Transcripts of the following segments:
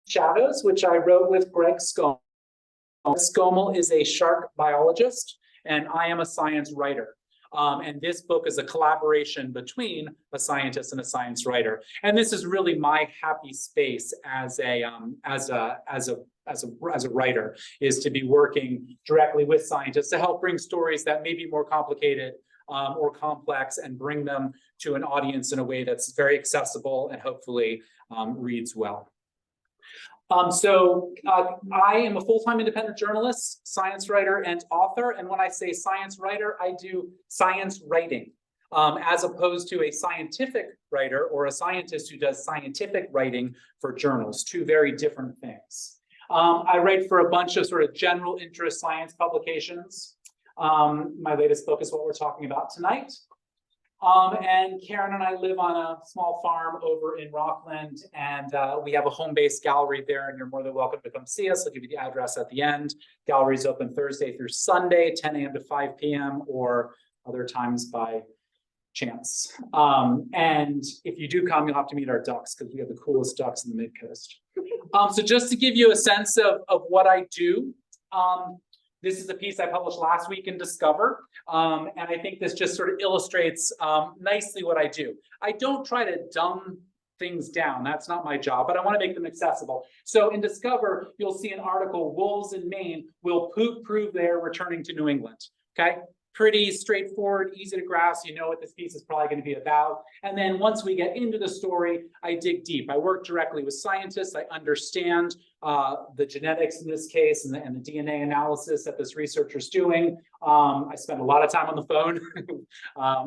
Shadows, which I wrote with Greg Skomal. Skomal is a shark biologist, and I am a science writer. And this book is a collaboration between a scientist and a science writer. And this is really my happy space as a writer, is to be working directly with scientists to help bring stories that may be more complicated or complex and bring them to an audience in a way that's very accessible and hopefully reads well. I am a full-time independent journalist, science writer, and author. And when I say science writer, I do science writing, as opposed to a scientific writer or a scientist who does scientific writing for journals, two very different things. I write for a bunch of sort of general interest science publications. My latest book is what we're talking about tonight. And Karen and I live on a small farm over in Rockland, and we have a home-based gallery there, and you're more than welcome to come see us. I'll give you the address at the end. Gallery's open Thursday through Sunday, 10 a.m. to 5 p.m., or other times by chance. And if you do come, you'll have to meet our ducks, because we have the coolest ducks in the Mid-Coast. So just to give you a sense of what I do, this is a piece I published last week in Discover, and I think this just sort of illustrates nicely what I do. I don't try to dumb things down. That's not my job, but I want to make them accessible. So in Discover, you'll see an article, Wolves in Maine will prove they're returning to New England, okay? Pretty straightforward, easy to grasp. You know what this piece is probably going to be about. And then once we get into the story, I dig deep. I work directly with scientists. I understand the genetics in this case and the DNA analysis that this researcher's doing. I spend a lot of time on the phone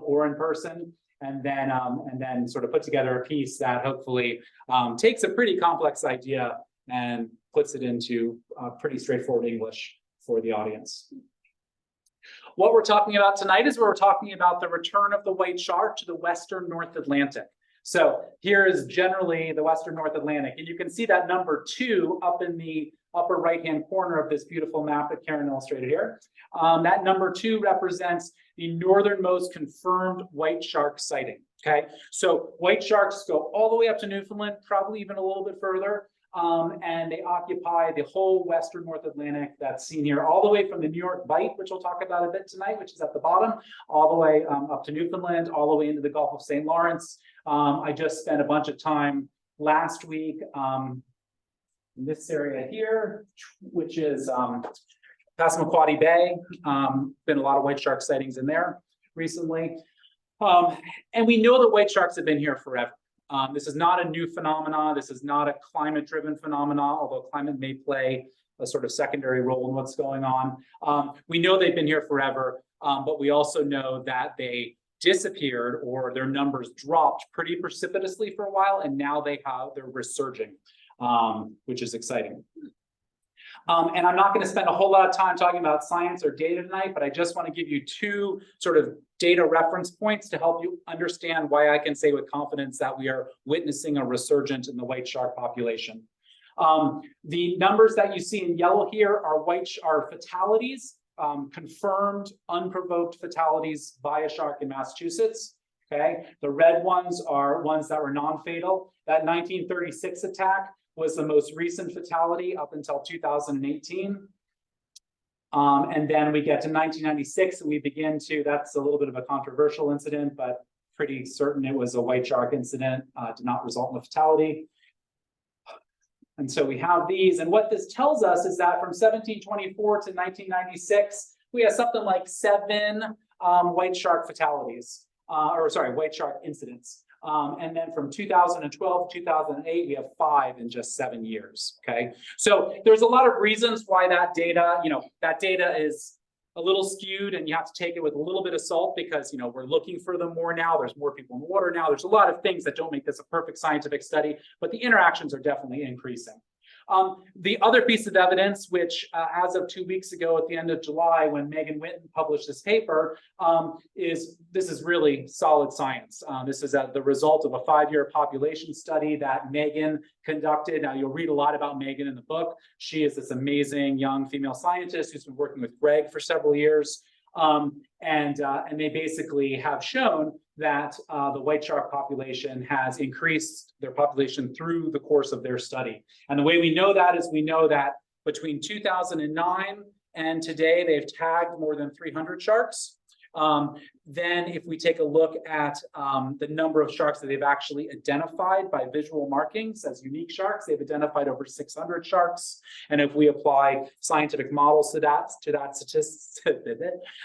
or in person, and then sort of put together a piece that hopefully takes a pretty complex idea and puts it into pretty straightforward English for the audience. What we're talking about tonight is we're talking about the return of the white shark to the Western North Atlantic. So here is generally the Western North Atlantic, and you can see that number 2 up in the upper right-hand corner of this beautiful map that Karen illustrated here. That number 2 represents the northernmost confirmed white shark sighting, okay? So white sharks go all the way up to Newfoundland, probably even a little bit further. And they occupy the whole Western North Atlantic that's seen here, all the way from the New York Bight, which we'll talk about a bit tonight, which is at the bottom, all the way up to Newfoundland, all the way into the Gulf of St. Lawrence. I just spent a bunch of time last week in this area here, which is Passamaquoddy Bay. Been a lot of white shark sightings in there recently. And we know that white sharks have been here forever. This is not a new phenomenon. This is not a climate-driven phenomenon, although climate may play a sort of secondary role in what's going on. We know they've been here forever, but we also know that they disappeared or their numbers dropped pretty precipitously for a while, and now they're resurging, which is exciting. And I'm not going to spend a whole lot of time talking about science or data tonight, but I just want to give you 2 sort of data reference points to help you understand why I can say with confidence that we are witnessing a resurgence in the white shark population. The numbers that you see in yellow here are fatalities, confirmed unprovoked fatalities by a shark in Massachusetts. Okay, the red ones are ones that were non-fatal. That 1936 attack was the most recent fatality up until 2018. And then we get to 1996 and we begin to, that's a little bit of a controversial incident, but pretty certain it was a white shark incident, did not result in a fatality. And so we have these, and what this tells us is that from 1724 to 1996, we have something like 7 white shark fatalities, white shark incidents. And then from 2012 to 2008, we have 5 in just 7 years, okay? So there's a lot of reasons why that data, that data is a little skewed, and you have to take it with a little bit of salt because, we're looking for them more now. There's more people in the water now. There's a lot of things that don't make this a perfect scientific study, but the interactions are definitely increasing. The other piece of evidence, which as of 2 weeks ago at the end of July, when Megan Whitten published this paper, is this is really solid science. This is the result of a 5-year population study that Megan conducted. Now, you'll read a lot about Megan in the book. She is this amazing young female scientist who's been working with Greg for several years. And they basically have shown that the white shark population has increased their population through the course of their study. And the way we know that is we know that between 2009 and today, they've tagged more than 300 sharks. Then if we take a look at the number of sharks that they've actually identified by visual markings as unique sharks, they've identified over 600 sharks. And if we apply scientific models to that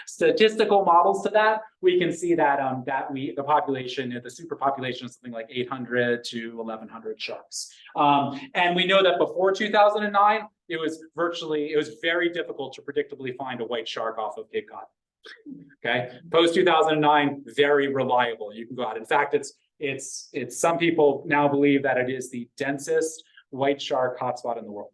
statistical models to that, we can see that the population, the superpopulation is something like 800 to 1,100 sharks. And we know that before 2009, it was very difficult to predictably find a white shark off of Cape Cod. Okay, post 2009, very reliable. You can go out. In fact, it's some people now believe that it is the densest white shark hotspot in the world.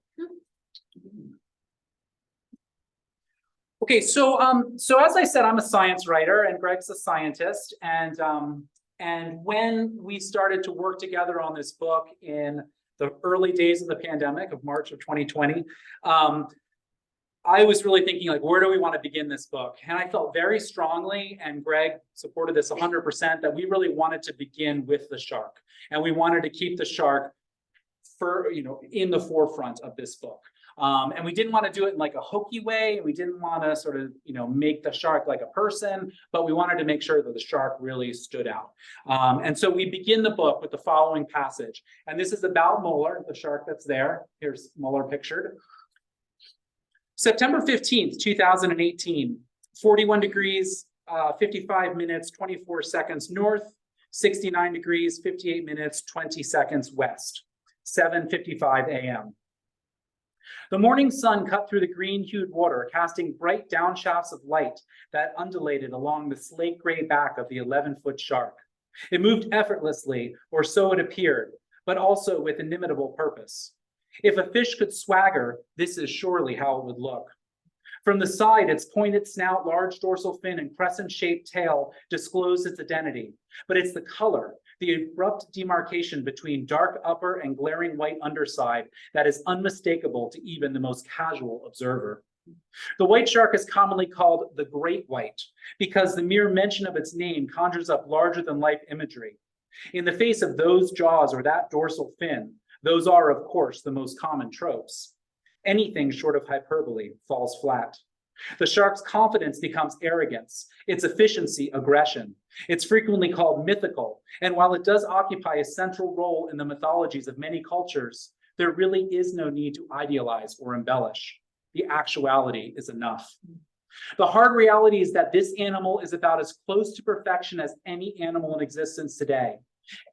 Okay, so as I said, I'm a science writer and Greg's a scientist, and when we started to work together on this book in the early days of the pandemic of March of 2020. I was really thinking, like, where do we want to begin this book? And I felt very strongly, and Greg supported this 100%, that we really wanted to begin with the shark. And we wanted to keep the shark in the forefront of this book. And we didn't want to do it in like a hokey way. We didn't want to sort of, make the shark like a person, but we wanted to make sure that the shark really stood out. And so we begin the book with the following passage. And this is about Molar, the shark that's there. Here's Molar pictured. September 15th, 2018, 41 degrees, 55 minutes, 24 seconds north, 69 degrees, 58 minutes, 20 seconds west, 7:55 a.m. The morning sun cut through the green-hued water, casting bright downshafts of light that undulated along the slate-gray back of the 11-foot shark. It moved effortlessly, or so it appeared, but also with inimitable purpose. If a fish could swagger, this is surely how it would look. From the side, its pointed snout, large dorsal fin, and crescent-shaped tail disclose its identity. But it's the color, the abrupt demarcation between dark upper and glaring white underside that is unmistakable to even the most casual observer. The white shark is commonly called the great white because the mere mention of its name conjures up larger-than-life imagery. In the face of those jaws or that dorsal fin, those are, of course, the most common tropes. Anything short of hyperbole falls flat. The shark's confidence becomes arrogance, its efficiency aggression. It's frequently called mythical, and while it does occupy a central role in the mythologies of many cultures, there really is no need to idealize or embellish. The actuality is enough. The hard reality is that this animal is about as close to perfection as any animal in existence today.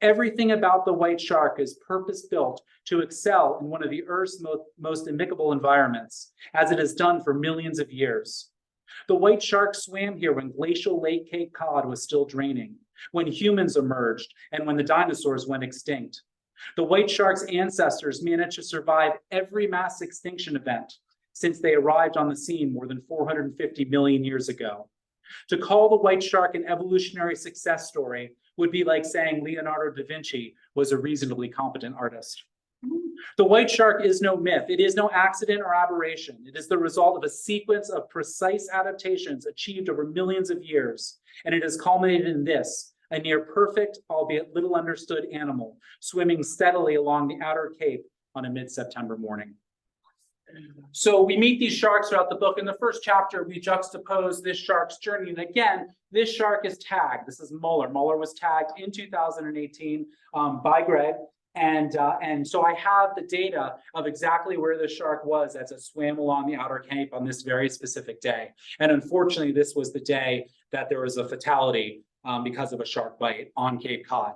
Everything about the white shark is purpose-built to excel in one of the Earth's most amicable environments, as it has done for millions of years. The white shark swam here when glacial Lake Cape Cod was still draining, when humans emerged, and when the dinosaurs went extinct. The white shark's ancestors managed to survive every mass extinction event since they arrived on the scene more than 450 million years ago. To call the white shark an evolutionary success story would be like saying Leonardo da Vinci was a reasonably competent artist. The white shark is no myth. It is no accident or aberration. It is the result of a sequence of precise adaptations achieved over millions of years. And it has culminated in this, a near perfect, albeit little understood animal, swimming steadily along the outer cape on a mid-September morning. So we meet these sharks throughout the book. In the first chapter, we juxtapose this shark's journey. And again, this shark is tagged. This is Molar. Molar was tagged in 2018 by Greg. And so I have the data of exactly where the shark was as it swam along the outer cape on this very specific day. And unfortunately, this was the day that there was a fatality because of a shark bite on Cape Cod.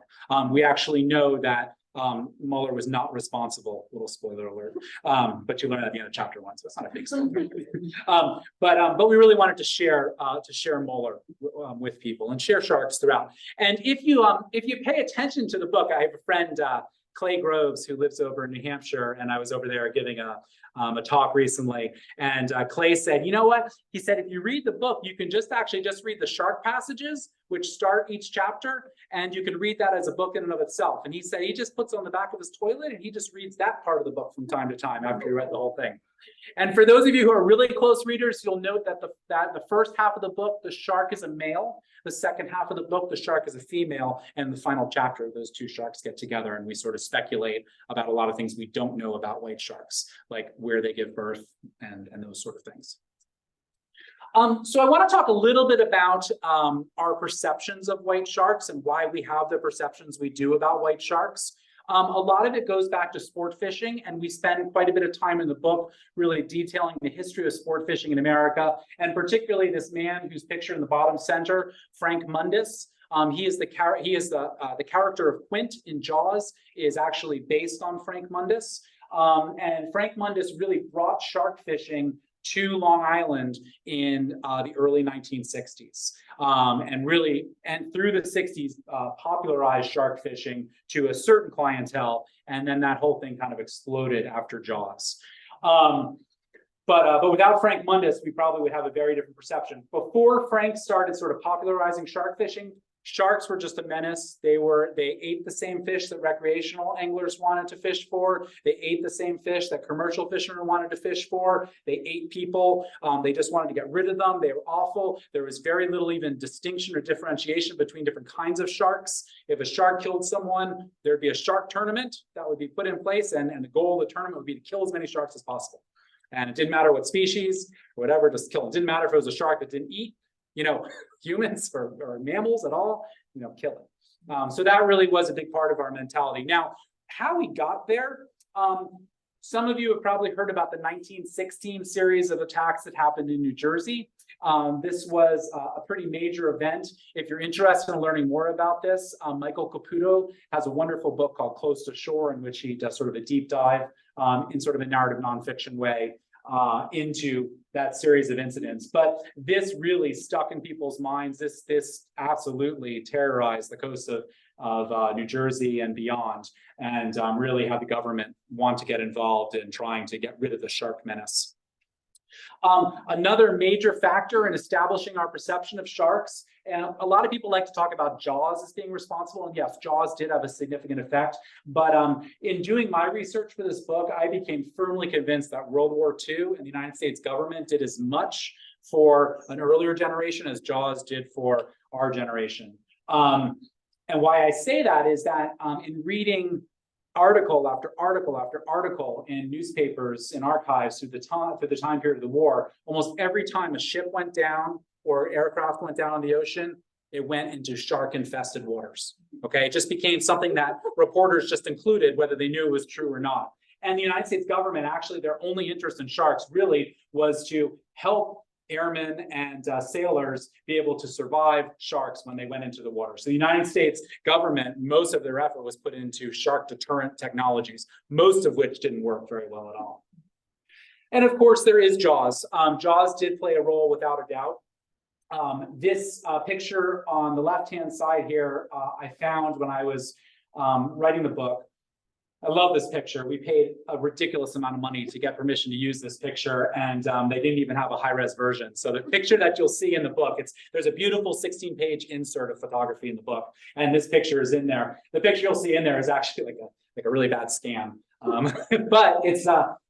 We actually know that Molar was not responsible, little spoiler alert, but you learn at the end of chapter 1, so it's not a big spoiler. But we really wanted to share Molar with people and share sharks throughout. And if you pay attention to the book, I have a friend, Clay Groves, who lives over in New Hampshire, and I was over there giving a talk recently. And Clay said, you know what? He said, if you read the book, you can just read the shark passages which start each chapter, and you can read that as a book in and of itself. And he said he just puts it on the back of his toilet and he just reads that part of the book from time to time after he read the whole thing. And for those of you who are really close readers, you'll note that the first half of the book, the shark is a male. The second half of the book, the shark is a female. And the final chapter, those two sharks get together and we sort of speculate about a lot of things we don't know about white sharks, like where they give birth and those sort of things. So I want to talk a little bit about our perceptions of white sharks and why we have the perceptions we do about white sharks. A lot of it goes back to sport fishing, and we spend quite a bit of time in the book really detailing the history of sport fishing in America, and particularly this man who's pictured in the bottom center, Frank Mundus. He is the character of Quint in Jaws is actually based on Frank Mundus, and Frank Mundus really brought shark fishing to Long Island in the early 1960s, and through the 60s popularized shark fishing to a certain clientele, and then that whole thing kind of exploded after Jaws. But without Frank Mundus, we probably would have a very different perception. Before Frank started sort of popularizing shark fishing, sharks were just a menace. They ate the same fish that recreational anglers wanted to fish for. They ate the same fish that commercial fishermen wanted to fish for. They ate people. They just wanted to get rid of them. They were awful. There was very little even distinction or differentiation between different kinds of sharks. If a shark killed someone, there'd be a shark tournament that would be put in place, and the goal of the tournament would be to kill as many sharks as possible. And it didn't matter what species or whatever, just kill them. It didn't matter if it was a shark that didn't eat, humans or mammals at all, kill it. So that really was a big part of our mentality. Now, how we got there, some of you have probably heard about the 1916 series of attacks that happened in New Jersey. This was a pretty major event. If you're interested in learning more about this, Michael Caputo has a wonderful book called Close to Shore, in which he does sort of a deep dive in sort of a narrative nonfiction way into that series of incidents. But this really stuck in people's minds. This absolutely terrorized the coast of New Jersey and beyond, and really had the government want to get involved in trying to get rid of the shark menace. Another major factor in establishing our perception of sharks, and a lot of people like to talk about Jaws as being responsible, and yes, Jaws did have a significant effect, but in doing my research for this book, I became firmly convinced that World War II and the United States government did as much for an earlier generation as Jaws did for our generation. And why I say that is that in reading article after article after article in newspapers and archives through the time period of the war, almost every time a ship went down or aircraft went down on the ocean, it went into shark-infested waters. Okay, it just became something that reporters just included, whether they knew it was true or not. And the United States government, actually, their only interest in sharks really was to help airmen and sailors be able to survive sharks when they went into the water. So the United States government, most of their effort was put into shark deterrent technologies, most of which didn't work very well at all. And of course, there is Jaws. Jaws did play a role without a doubt. This picture on the left-hand side here, I found when I was writing the book. I love this picture. We paid a ridiculous amount of money to get permission to use this picture, and they didn't even have a high-res version. So the picture that you'll see in the book, there's a beautiful 16-page insert of photography in the book, and this picture is in there. The picture you'll see in there is actually like a really bad scam, but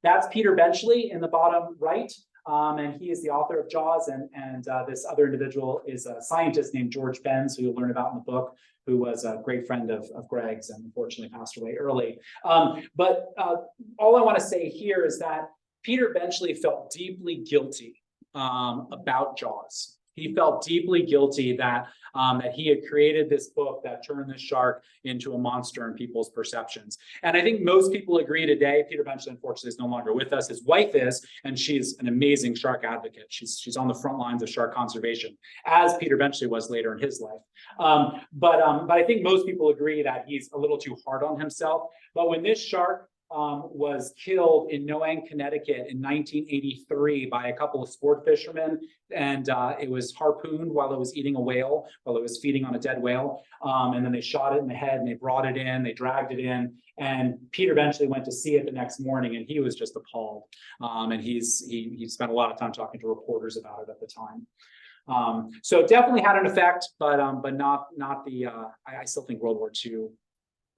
that's Peter Benchley in the bottom right, and he is the author of Jaws, and this other individual is a scientist named George Benz, who you'll learn about in the book, who was a great friend of Greg's and unfortunately passed away early. But all I want to say here is that Peter Benchley felt deeply guilty about Jaws. He felt deeply guilty that he had created this book that turned the shark into a monster in people's perceptions. And I think most people agree today. Peter Benchley, unfortunately, is no longer with us. His wife is, and she's an amazing shark advocate. She's on the front lines of shark conservation, as Peter Benchley was later in his life. But I think most people agree that he's a little too hard on himself. But when this shark was killed in Noank, Connecticut in 1983 by a couple of sport fishermen, and it was harpooned while it was eating a whale, while it was feeding on a dead whale, and then they shot it in the head and they brought it in, they dragged it in, and Peter eventually went to see it the next morning, and he was just appalled, and he spent a lot of time talking to reporters about it at the time. So definitely had an effect, but not the. I still think World War II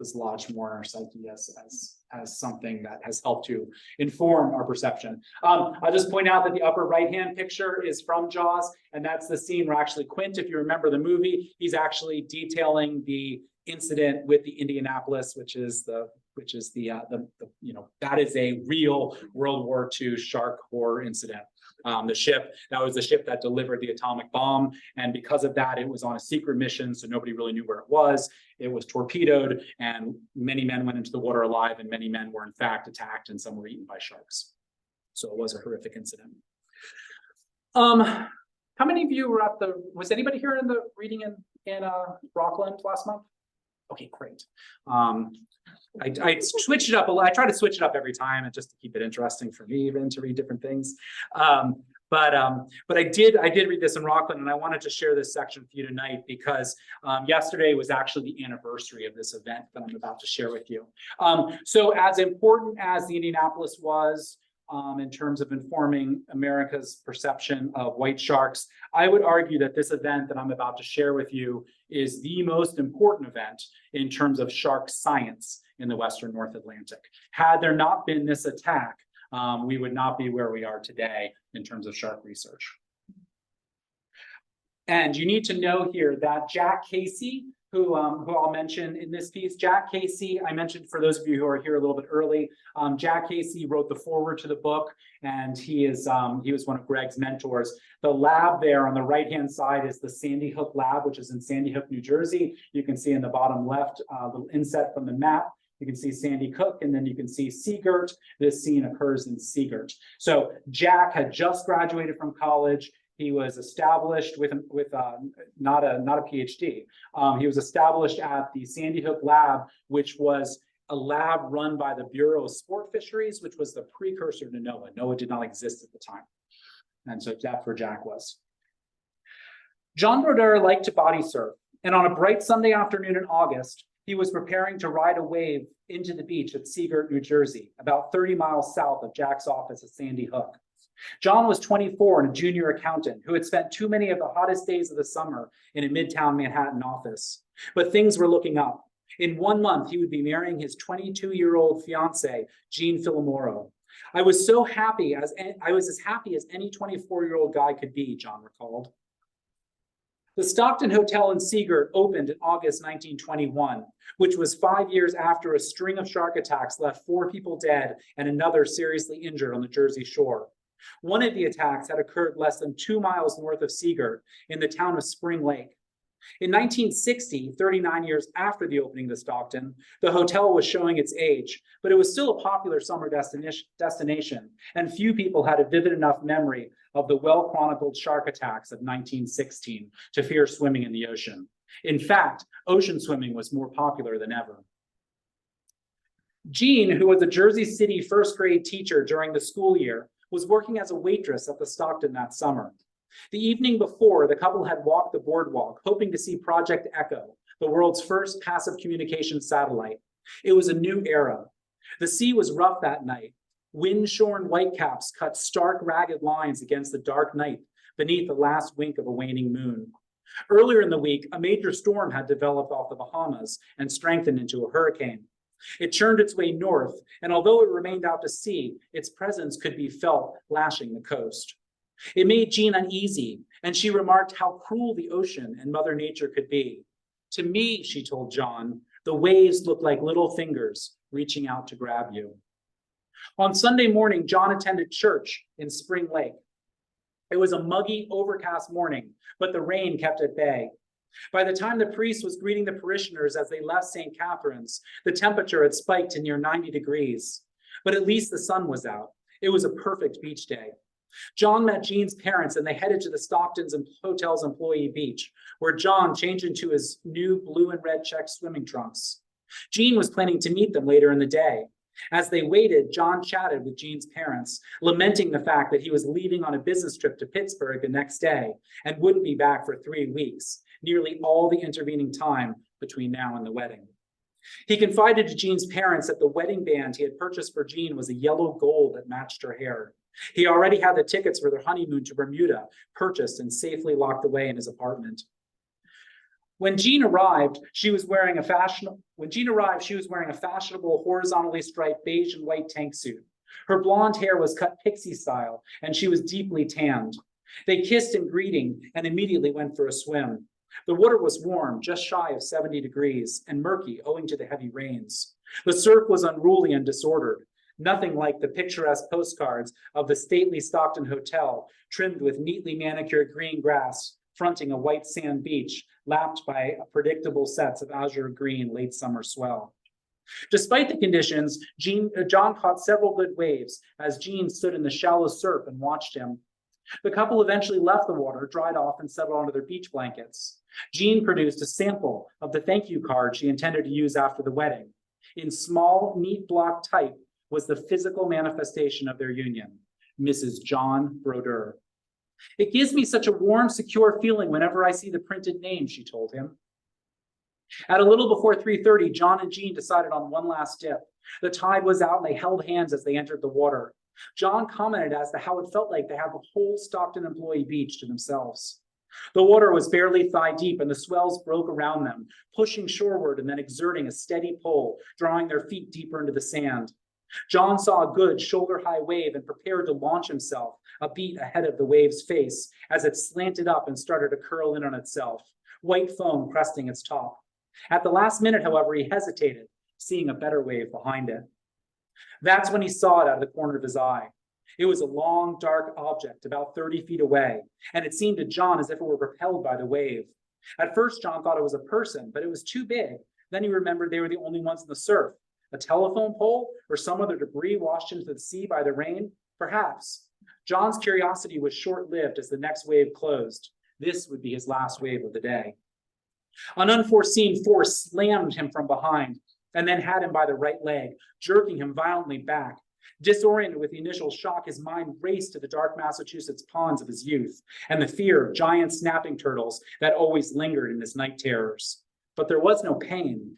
was lodged more in our psyche as something that has helped to inform our perception. I'll just point out that the upper right-hand picture is from Jaws, and that's the scene where actually Quint, if you remember the movie, he's actually detailing the incident with the Indianapolis, which is the that is a real World War II shark horror incident. That was the ship that delivered the atomic bomb. And because of that, it was on a secret mission. So nobody really knew where it was. It was torpedoed and many men went into the water alive and many men were in fact attacked and some were eaten by sharks. So it was a horrific incident. How many of you were was anybody here in the reading in Rockland last month? Okay, great. I switched it up. I try to switch it up every time, and just to keep it interesting for me, even to read different things. But I did read this in Rockland, and I wanted to share this section with you tonight because yesterday was actually the anniversary of this event that I'm about to share with you. So as important as the Indianapolis was in terms of informing America's perception of white sharks, I would argue that this event that I'm about to share with you is the most important event in terms of shark science in the Western North Atlantic. Had there not been this attack, we would not be where we are today in terms of shark research. And you need to know here that Jack Casey, who I'll mention in this piece, Jack Casey, I mentioned for those of you who are here a little bit early, Jack Casey wrote the foreword to the book, and he was one of Greg's mentors. The lab there on the right-hand side is the Sandy Hook lab, which is in Sandy Hook, New Jersey. You can see in the bottom left, the inset from the map. You can see Sandy Hook, and then you can see Seagirt. This scene occurs in Seagirt. So Jack had just graduated from college. He was established with not a PhD. He was established at the Sandy Hook lab, which was a lab run by the Bureau of Sport Fisheries, which was the precursor to NOAA. NOAA did not exist at the time. And so that's where Jack was. John Brodeur liked to body surf, and on a bright Sunday afternoon in August, he was preparing to ride a wave into the beach at Seagirt, New Jersey, about 30 miles south of Jack's office at Sandy Hook. John was 24 and a junior accountant who had spent too many of the hottest days of the summer in a midtown Manhattan office. But things were looking up. In 1 month, he would be marrying his 22-year-old fiancée, Jean Filomoro. I was as happy as any 24-year-old guy could be, John recalled. The Stockton Hotel in Seagirt opened in August 1921, which was 5 years after a string of shark attacks left 4 people dead and another seriously injured on the Jersey shore. One of the attacks had occurred less than 2 miles north of Seagirt in the town of Spring Lake. In 1960, 39 years after the opening of the Stockton, the hotel was showing its age, but it was still a popular summer destination, and few people had a vivid enough memory of the well-chronicled shark attacks of 1916 to fear swimming in the ocean. In fact, ocean swimming was more popular than ever. Jean, who was a Jersey City first grade teacher during the school year, was working as a waitress at the Stockton that summer. The evening before, the couple had walked the boardwalk, hoping to see Project Echo, the world's first passive communication satellite. It was a new era. The sea was rough that night. Wind-shorn whitecaps cut stark, ragged lines against the dark night beneath the last wink of a waning moon. Earlier in the week, a major storm had developed off the Bahamas and strengthened into a hurricane. It churned its way north, and although it remained out to sea, its presence could be felt lashing the coast. It made Jean uneasy, and she remarked how cruel the ocean and Mother Nature could be. To me, she told John, the waves look like little fingers reaching out to grab you. On Sunday morning, John attended church in Spring Lake. It was a muggy, overcast morning, but the rain kept at bay. By the time the priest was greeting the parishioners as they left St. Catherine's, the temperature had spiked to near 90 degrees. But at least the sun was out. It was a perfect beach day. John met Jean's parents and they headed to the Stockton's hotel's employee beach, where John changed into his new blue and red checked swimming trunks. Jean was planning to meet them later in the day. As they waited, John chatted with Jean's parents, lamenting the fact that he was leaving on a business trip to Pittsburgh the next day and wouldn't be back for 3 weeks, nearly all the intervening time between now and the wedding. He confided to Jean's parents that the wedding band he had purchased for Jean was a yellow gold that matched her hair. He already had the tickets for their honeymoon to Bermuda purchased and safely locked away in his apartment. When Jean arrived, she was wearing a fashionable horizontally striped beige and white tank suit. Her blonde hair was cut pixie style, and she was deeply tanned. They kissed in greeting and immediately went for a swim. The water was warm, just shy of 70 degrees, and murky owing to the heavy rains. The surf was unruly and disordered, nothing like the picturesque postcards of the stately Stockton Hotel, trimmed with neatly manicured green grass, fronting a white sand beach, lapped by predictable sets of azure green late summer swell. Despite the conditions, John caught several good waves as Jean stood in the shallow surf and watched him. The couple eventually left the water, dried off, and settled onto their beach blankets. Jean produced a sample of the thank you card she intended to use after the wedding. In small, neat block type was the physical manifestation of their union, Mrs. John Brodeur. It gives me such a warm, secure feeling whenever I see the printed name, she told him. At a little before 3:30, John and Jean decided on one last dip. The tide was out and they held hands as they entered the water. John commented as to how it felt like they had the whole Stockton employee beach to themselves. The water was barely thigh deep and the swells broke around them, pushing shoreward and then exerting a steady pull, drawing their feet deeper into the sand. John saw a good shoulder-high wave and prepared to launch himself a beat ahead of the wave's face as it slanted up and started to curl in on itself, white foam cresting its top. At the last minute, however, he hesitated, seeing a better wave behind it. That's when he saw it out of the corner of his eye. It was a long, dark object about 30 feet away, and it seemed to John as if it were propelled by the wave. At first, John thought it was a person, but it was too big. Then he remembered they were the only ones in the surf. A telephone pole or some other debris washed into the sea by the rain? Perhaps. John's curiosity was short-lived as the next wave closed. This would be his last wave of the day. An unforeseen force slammed him from behind and then had him by the right leg, jerking him violently back. Disoriented with the initial shock, his mind raced to the dark Massachusetts ponds of his youth and the fear of giant snapping turtles that always lingered in his night terrors. But there was no pain.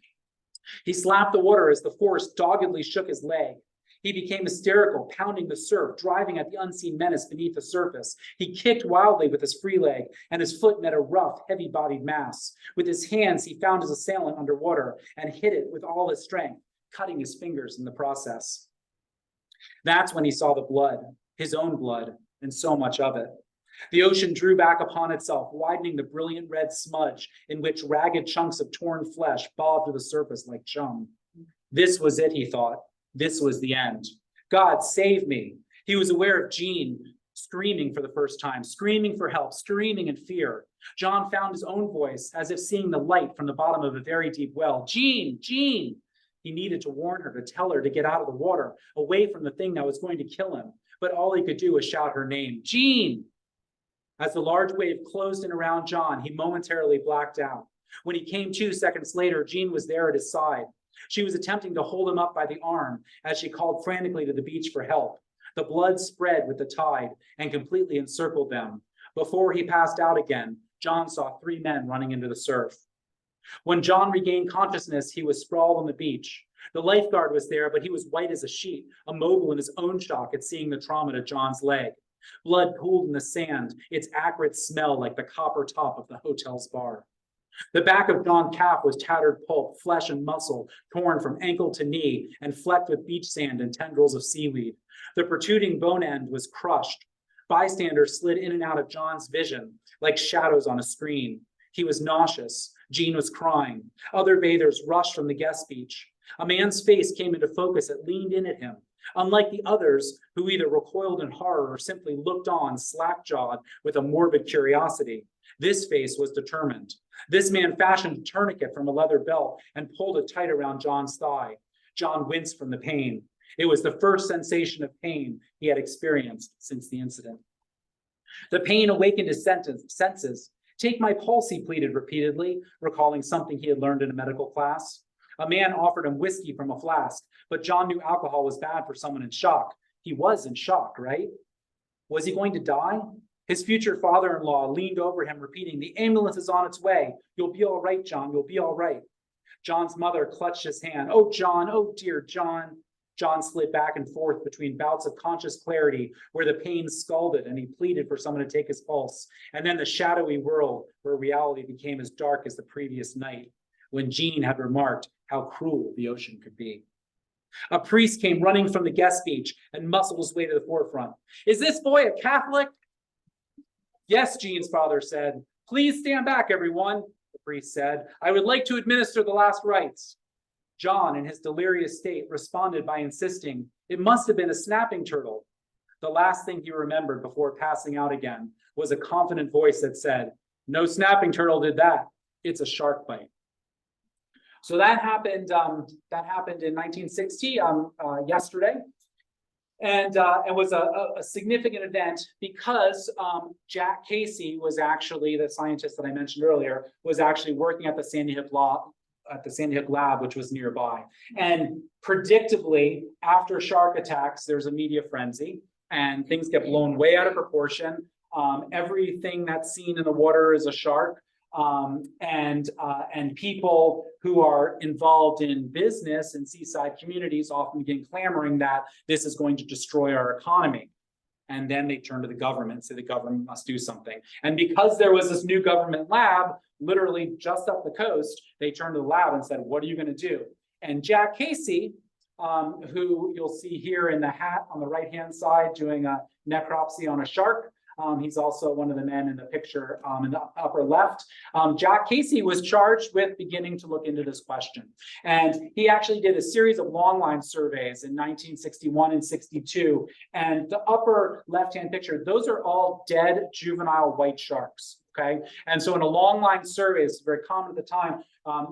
He slapped the water as the force doggedly shook his leg. He became hysterical, pounding the surf, driving at the unseen menace beneath the surface. He kicked wildly with his free leg, and his foot met a rough, heavy-bodied mass. With his hands, he found his assailant underwater and hit it with all his strength, cutting his fingers in the process. That's when he saw the blood, his own blood, and so much of it. The ocean drew back upon itself, widening the brilliant red smudge in which ragged chunks of torn flesh bobbed to the surface like chum. This was it, he thought. This was the end. God, save me. He was aware of Jean screaming for the first time, screaming for help, screaming in fear. John found his own voice as if seeing the light from the bottom of a very deep well. Jean, Jean. He needed to warn her, to tell her to get out of the water, away from the thing that was going to kill him. But all he could do was shout her name, Jean. As the large wave closed in around John, he momentarily blacked out. When he came to 2 seconds later, Jean was there at his side. She was attempting to hold him up by the arm as she called frantically to the beach for help. The blood spread with the tide and completely encircled them. Before he passed out again, John saw 3 men running into the surf. When John regained consciousness, he was sprawled on the beach. The lifeguard was there, but he was white as a sheet, immobile in his own shock at seeing the trauma to John's leg. Blood pooled in the sand, its acrid smell like the copper top of the hotel's bar. The back of John's calf was tattered pulp, flesh and muscle, torn from ankle to knee and flecked with beach sand and tendrils of seaweed. The protruding bone end was crushed. Bystanders slid in and out of John's vision like shadows on a screen. He was nauseous. Jean was crying. Other bathers rushed from the guest beach. A man's face came into focus that leaned in at him. Unlike the others, who either recoiled in horror or simply looked on slack-jawed with a morbid curiosity, this face was determined. This man fashioned a tourniquet from a leather belt and pulled it tight around John's thigh. John winced from the pain. It was the first sensation of pain he had experienced since the incident. The pain awakened his senses. "Take my pulse," he pleaded repeatedly, recalling something he had learned in a medical class. A man offered him whiskey from a flask, but John knew alcohol was bad for someone in shock. He was in shock, right? Was he going to die? His future father-in-law leaned over him, repeating, "The ambulance is on its way. You'll be all right, John. You'll be all right." John's mother clutched his hand. "Oh, John. Oh, dear John." John slid back and forth between bouts of conscious clarity where the pain scalded and he pleaded for someone to take his pulse, and then the shadowy world where reality became as dark as the previous night, when Jean had remarked how cruel the ocean could be. A priest came running from the guest speech and muscled his way to the forefront. "Is this boy a Catholic?" "Yes," Jean's father said. "Please stand back, everyone," the priest said. "I would like to administer the last rites." John, in his delirious state, responded by insisting it must have been a snapping turtle. The last thing he remembered before passing out again was a confident voice that said, "No snapping turtle did that. It's a shark bite." So that happened in 1960, yesterday. And it was a significant event because Jack Casey was actually, the scientist that I mentioned earlier, was actually working at the Sandy Hook lab, which was nearby. And predictably, after shark attacks, there's a media frenzy and things get blown way out of proportion. Everything that's seen in the water is a shark. And people who are involved in business and seaside communities often begin clamoring that this is going to destroy our economy. And then they turn to the government, say the government must do something. And because there was this new government lab, literally just up the coast, they turned to the lab and said, "What are you going to do?" And Jack Casey, who you'll see here in the hat on the right-hand side doing a necropsy on a shark, he's also one of the men in the picture in the upper left. Jack Casey was charged with beginning to look into this question. And he actually did a series of longline surveys in 1961 and 62. And the upper left-hand picture, those are all dead juvenile white sharks. Okay. And so in a longline survey, it's very common at the time,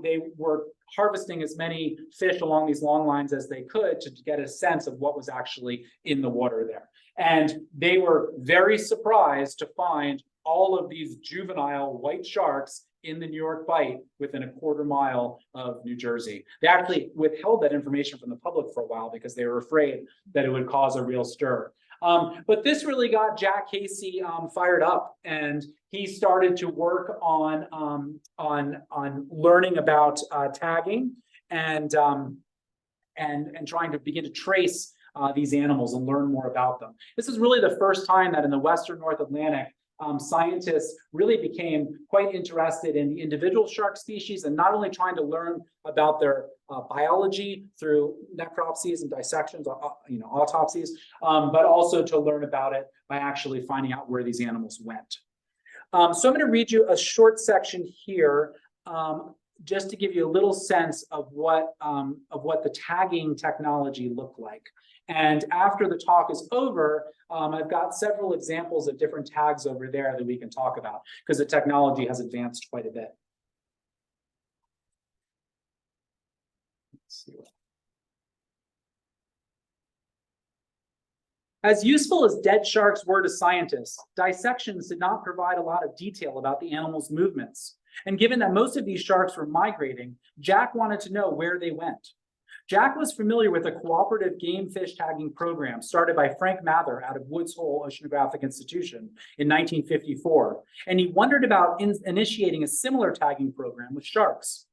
they were harvesting as many fish along these long lines as they could to get a sense of what was actually in the water there. And they were very surprised to find all of these juvenile white sharks in the New York Bight within a quarter mile of New Jersey. They actually withheld that information from the public for a while because they were afraid that it would cause a real stir. But this really got Jack Casey fired up, and he started to work on learning about tagging and trying to begin to trace these animals and learn more about them. This is really the first time that in the Western North Atlantic, scientists really became quite interested in the individual shark species and not only trying to learn about their biology through necropsies and dissections, autopsies, but also to learn about it by actually finding out where these animals went. So I'm going to read you a short section here just to give you a little sense of what the tagging technology looked like. And after the talk is over, I've got several examples of different tags over there that we can talk about because the technology has advanced quite a bit. Let's see. As useful as dead sharks were to scientists, dissections did not provide a lot of detail about the animal's movements. And given that most of these sharks were migrating, Jack wanted to know where they went. Jack was familiar with a cooperative game fish tagging program started by Frank Mather out of Woods Hole Oceanographic Institution in 1954, and he wondered about initiating a similar tagging program with sharks.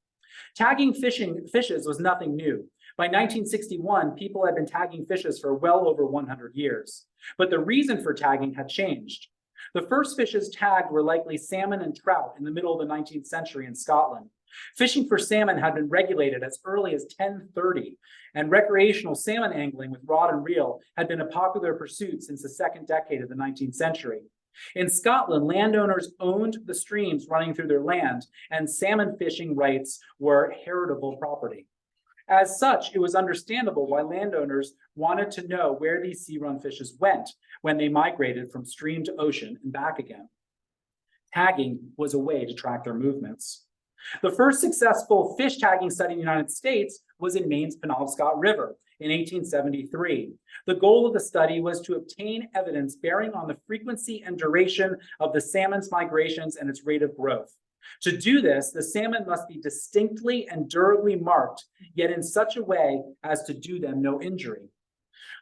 Tagging fishes was nothing new. By 1961, people had been tagging fishes for well over 100 years, but the reason for tagging had changed. The first fishes tagged were likely salmon and trout in the middle of the 19th century in Scotland. Fishing for salmon had been regulated as early as 1030, and recreational salmon angling with rod and reel had been a popular pursuit since the second decade of the 19th century. In Scotland, landowners owned the streams running through their land, and salmon fishing rights were heritable property. As such, it was understandable why landowners wanted to know where these sea-run fishes went when they migrated from stream to ocean and back again. Tagging was a way to track their movements. The first successful fish tagging study in the United States was in Maine's Penobscot River in 1873. The goal of the study was to obtain evidence bearing on the frequency and duration of the salmon's migrations and its rate of growth. To do this, the salmon must be distinctly and durably marked, yet in such a way as to do them no injury.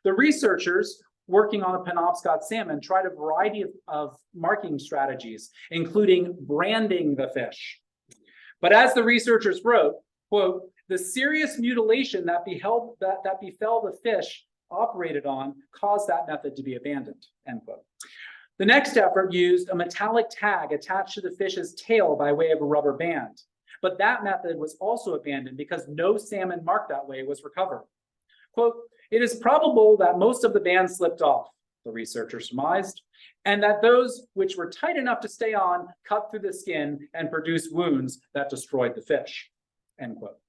The researchers working on the Penobscot salmon tried a variety of marking strategies, including branding the fish. But as the researchers wrote, quote, The serious mutilation that befell the fish operated on caused that method to be abandoned, end quote. The next effort used a metallic tag attached to the fish's tail by way of a rubber band. But that method was also abandoned because no salmon marked that way was recovered. Quote, "It is probable that most of the band slipped off," the researcher surmised, "and that those which were tight enough to stay on cut through the skin and produced wounds that destroyed the fish," end quote.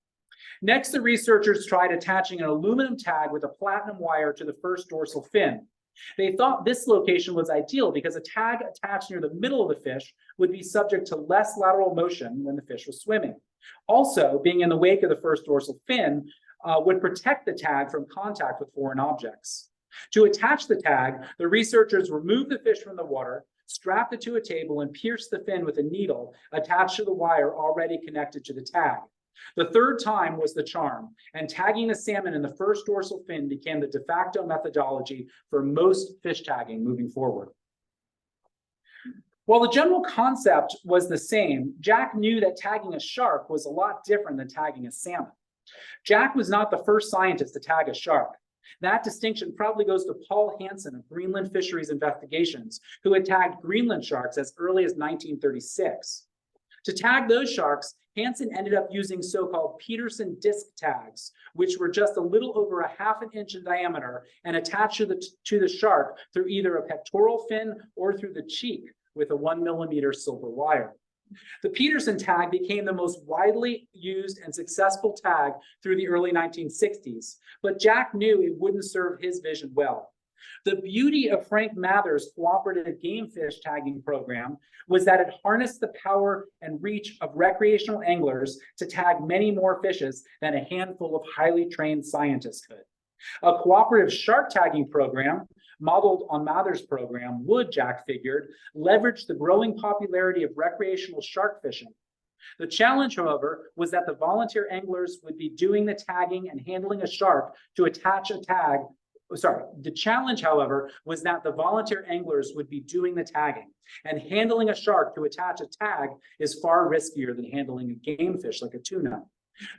Next, the researchers tried attaching an aluminum tag with a platinum wire to the first dorsal fin. They thought this location was ideal because a tag attached near the middle of the fish would be subject to less lateral motion when the fish was swimming. Also, being in the wake of the first dorsal fin would protect the tag from contact with foreign objects. To attach the tag, the researchers removed the fish from the water, strapped it to a table, and pierced the fin with a needle attached to the wire already connected to the tag. The third time was the charm, and tagging the salmon in the first dorsal fin became the de facto methodology for most fish tagging moving forward. While the general concept was the same, Jack knew that tagging a shark was a lot different than tagging a salmon. Jack was not the first scientist to tag a shark. That distinction probably goes to Paul Hansen of Greenland Fisheries Investigations, who had tagged Greenland sharks as early as 1936. To tag those sharks, Hansen ended up using so-called Peterson disc tags, which were just a little over a ½ inch in diameter and attached to the shark through either a pectoral fin or through the cheek with a 1 millimeter silver wire. The Peterson tag became the most widely used and successful tag through the early 1960s, but Jack knew it wouldn't serve his vision well. The beauty of Frank Mather's cooperative game fish tagging program was that it harnessed the power and reach of recreational anglers to tag many more fishes than a handful of highly trained scientists could. A cooperative shark tagging program, modeled on Mather's program, would, Jack figured, leverage the growing popularity of recreational shark fishing. The challenge, however, was that the volunteer anglers would be doing the tagging and handling a shark to attach a tag. The challenge, however, was that the volunteer anglers would be doing the tagging, and handling a shark to attach a tag is far riskier than handling a game fish like a tuna.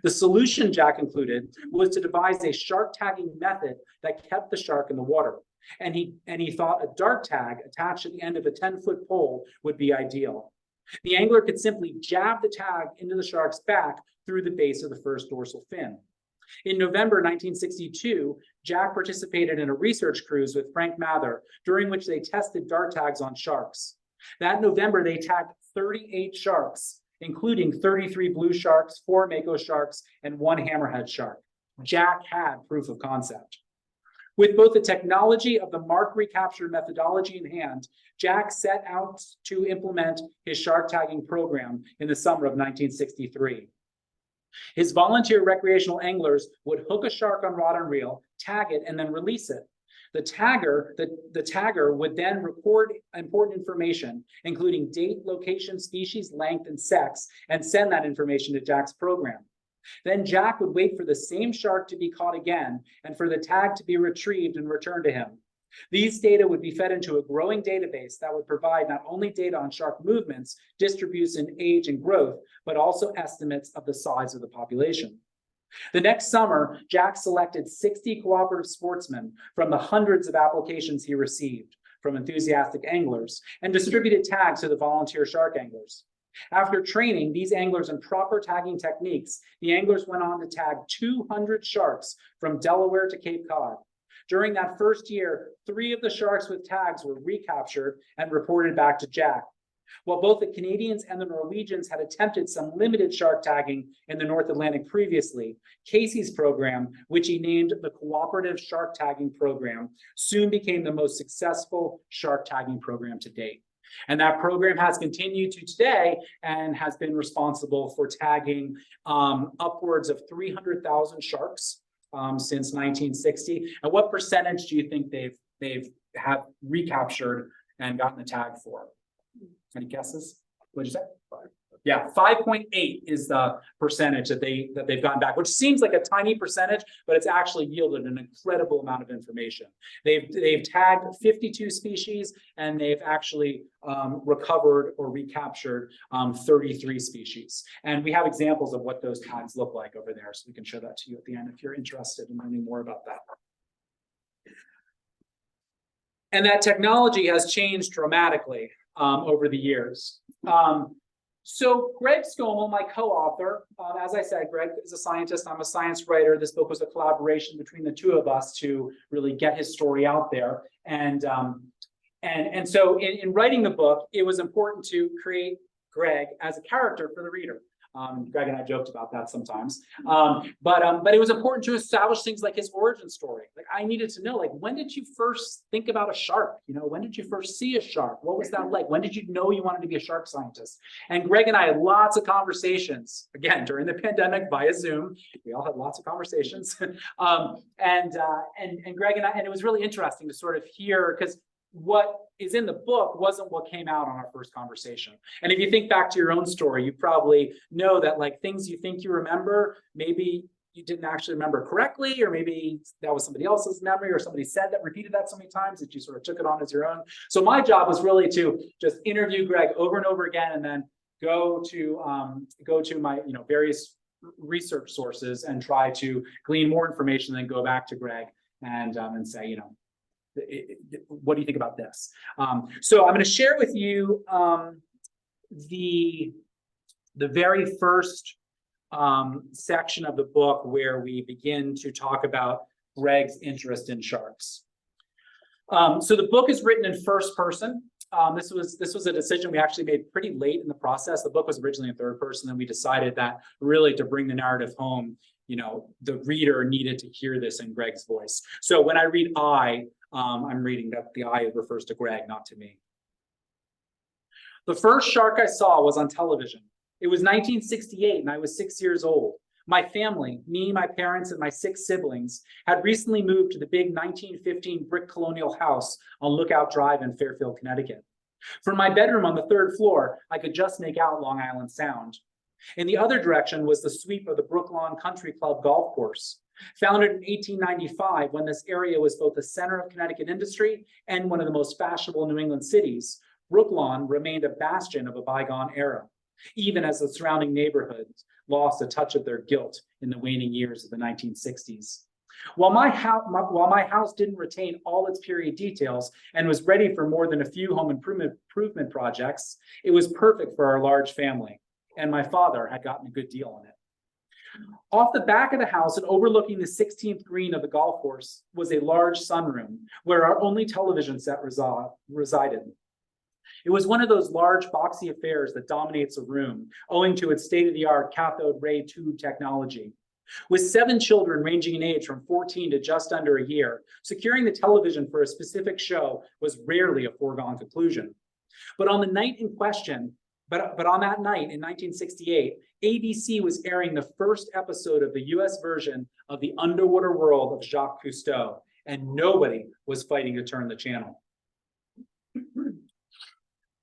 The solution, Jack concluded, was to devise a shark tagging method that kept the shark in the water. And he thought a dart tag attached at the end of a 10-foot pole would be ideal. The angler could simply jab the tag into the shark's back through the base of the first dorsal fin. In November 1962, Jack participated in a research cruise with Frank Mather, during which they tested dart tags on sharks. That November, they tagged 38 sharks, including 33 blue sharks, 4 mako sharks, and 1 hammerhead shark. Jack had proof of concept. With both the technology of the mark recapture methodology in hand, Jack set out to implement his shark tagging program in the summer of 1963. His volunteer recreational anglers would hook a shark on rod and reel, tag it, and then release it. The tagger would then record important information, including date, location, species, length, and sex, and send that information to Jack's program. Then Jack would wait for the same shark to be caught again and for the tag to be retrieved and returned to him. These data would be fed into a growing database that would provide not only data on shark movements, distribution, age, and growth, but also estimates of the size of the population. The next summer, Jack selected 60 cooperative sportsmen from the hundreds of applications he received from enthusiastic anglers and distributed tags to the volunteer shark anglers. After training these anglers in proper tagging techniques, the anglers went on to tag 200 sharks from Delaware to Cape Cod. During that first year, 3 of the sharks with tags were recaptured and reported back to Jack. While both the Canadians and the Norwegians had attempted some limited shark tagging in the North Atlantic previously, Casey's program, which he named the Cooperative Shark Tagging Program, soon became the most successful shark tagging program to date. And that program has continued to today and has been responsible for tagging upwards of 300,000 sharks since 1960. And what percentage do you think they've have recaptured and gotten the tag for? Any guesses? What did you say? 5. Yeah, 5.8 is the percentage that they've gotten back, which seems like a tiny percentage, but it's actually yielded an incredible amount of information. They've tagged 52 species, and they've actually recovered or recaptured 33 species. And we have examples of what those tags look like over there, so we can show that to you at the end if you're interested in learning more about that. And that technology has changed dramatically over the years. So Greg Skomal, my co-author, as I said, Greg is a scientist, I'm a science writer. This book was a collaboration between the two of us to really get his story out there. And so in writing the book, it was important to create Greg as a character for the reader. Greg and I joked about that sometimes, but it was important to establish things like his origin story. Like, I needed to know, like, when did you first think about a shark? You know, when did you first see a shark? What was that like? When did you know you wanted to be a shark scientist? And Greg and I had lots of conversations, again, during the pandemic via Zoom. We all had lots of conversations. And Greg and I, and it was really interesting to sort of hear, because what is in the book wasn't what came out on our first conversation. And if you think back to your own story, you probably know that, like, things you think you remember, maybe you didn't actually remember correctly, or maybe that was somebody else's memory, or somebody said that, repeated that so many times that you sort of took it on as your own. So my job was really to just interview Greg over and over again, and then go to my various research sources and try to glean more information, then go back to Greg and say, what do you think about this? So I'm going to share with you the very first section of the book where we begin to talk about Greg's interest in sharks. So the book is written in first person. This was a decision we actually made pretty late in the process. The book was originally in third person, and we decided that really, to bring the narrative home, the reader needed to hear this in Greg's voice. So when I read I'm reading that the I refers to Greg, not to me. The first shark I saw was on television. It was 1968, and I was 6 years old. My family, me, my parents, and my 6 siblings, had recently moved to the big 1915 brick colonial house on Lookout Drive in Fairfield, Connecticut. From my bedroom on the 3rd floor, I could just make out Long Island Sound. In the other direction was the sweep of the Brooklawn Country Club golf course. Founded in 1895, when this area was both the center of Connecticut industry and one of the most fashionable New England cities, Brooklawn remained a bastion of a bygone era, even as the surrounding neighborhoods lost a touch of their gilt in the waning years of the 1960s. While my house didn't retain all its period details and was ready for more than a few home improvement projects, it was perfect for our large family, and my father had gotten a good deal on it. Off the back of the house and overlooking the 16th green of the golf course was a large sunroom where our only television set resided. It was one of those large boxy affairs that dominates a room, owing to its state-of-the-art cathode ray tube technology. With 7 children ranging in age from 14 to just under a year, securing the television for a specific show was rarely a foregone conclusion. But on the night in question, But on that night in 1968, ABC was airing the first episode of the US version of The Underwater World of Jacques Cousteau, and nobody was fighting to turn the channel.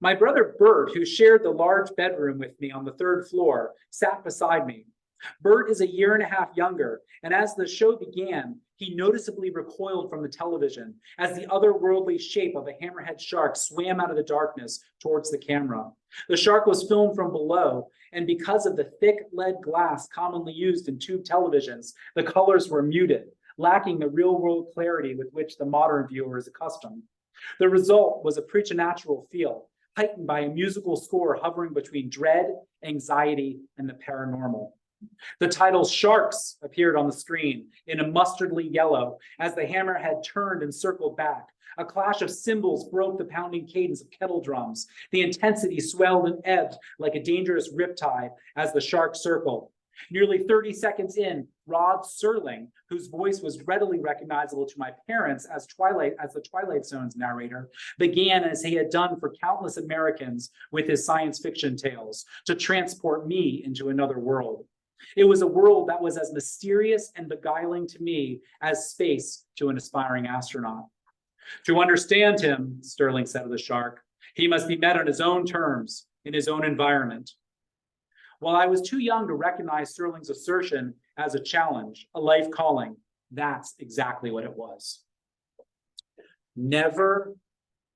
My brother Bert, who shared the large bedroom with me on the 3rd floor, sat beside me. Bert is a year and a half younger, and as the show began, he noticeably recoiled from the television as the otherworldly shape of a hammerhead shark swam out of the darkness towards the camera. The shark was filmed from below, and because of the thick lead glass commonly used in tube televisions, the colors were muted, lacking the real-world clarity with which the modern viewer is accustomed. The result was a preternatural feel, heightened by a musical score hovering between dread, anxiety, and the paranormal. The title Sharks appeared on the screen in a mustardly yellow as the hammerhead turned and circled back. A clash of cymbals broke the pounding cadence of kettle drums. The intensity swelled and ebbed like a dangerous riptide as the shark circled. Nearly 30 seconds in, Rod Serling, whose voice was readily recognizable to my parents as the Twilight Zone's narrator, began, as he had done for countless Americans with his science fiction tales, to transport me into another world. It was a world that was as mysterious and beguiling to me as space to an aspiring astronaut. To understand him, Sterling said of the shark, he must be met on his own terms, in his own environment. While I was too young to recognize Serling's assertion as a challenge, a life calling, that's exactly what it was. Never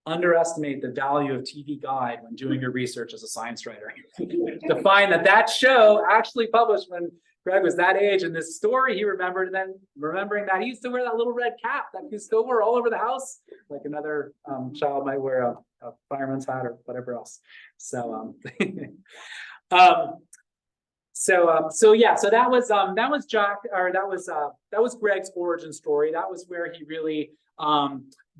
underestimate the value of TV Guide when doing your research as a science writer. To find that show actually published when Greg was that age, and this story he remembered, and then remembering that he used to wear that little red cap that he still wore all over the house, like another child might wear a fireman's hat or whatever else. So, so that was Jack, or that was Greg's origin story. That was where he really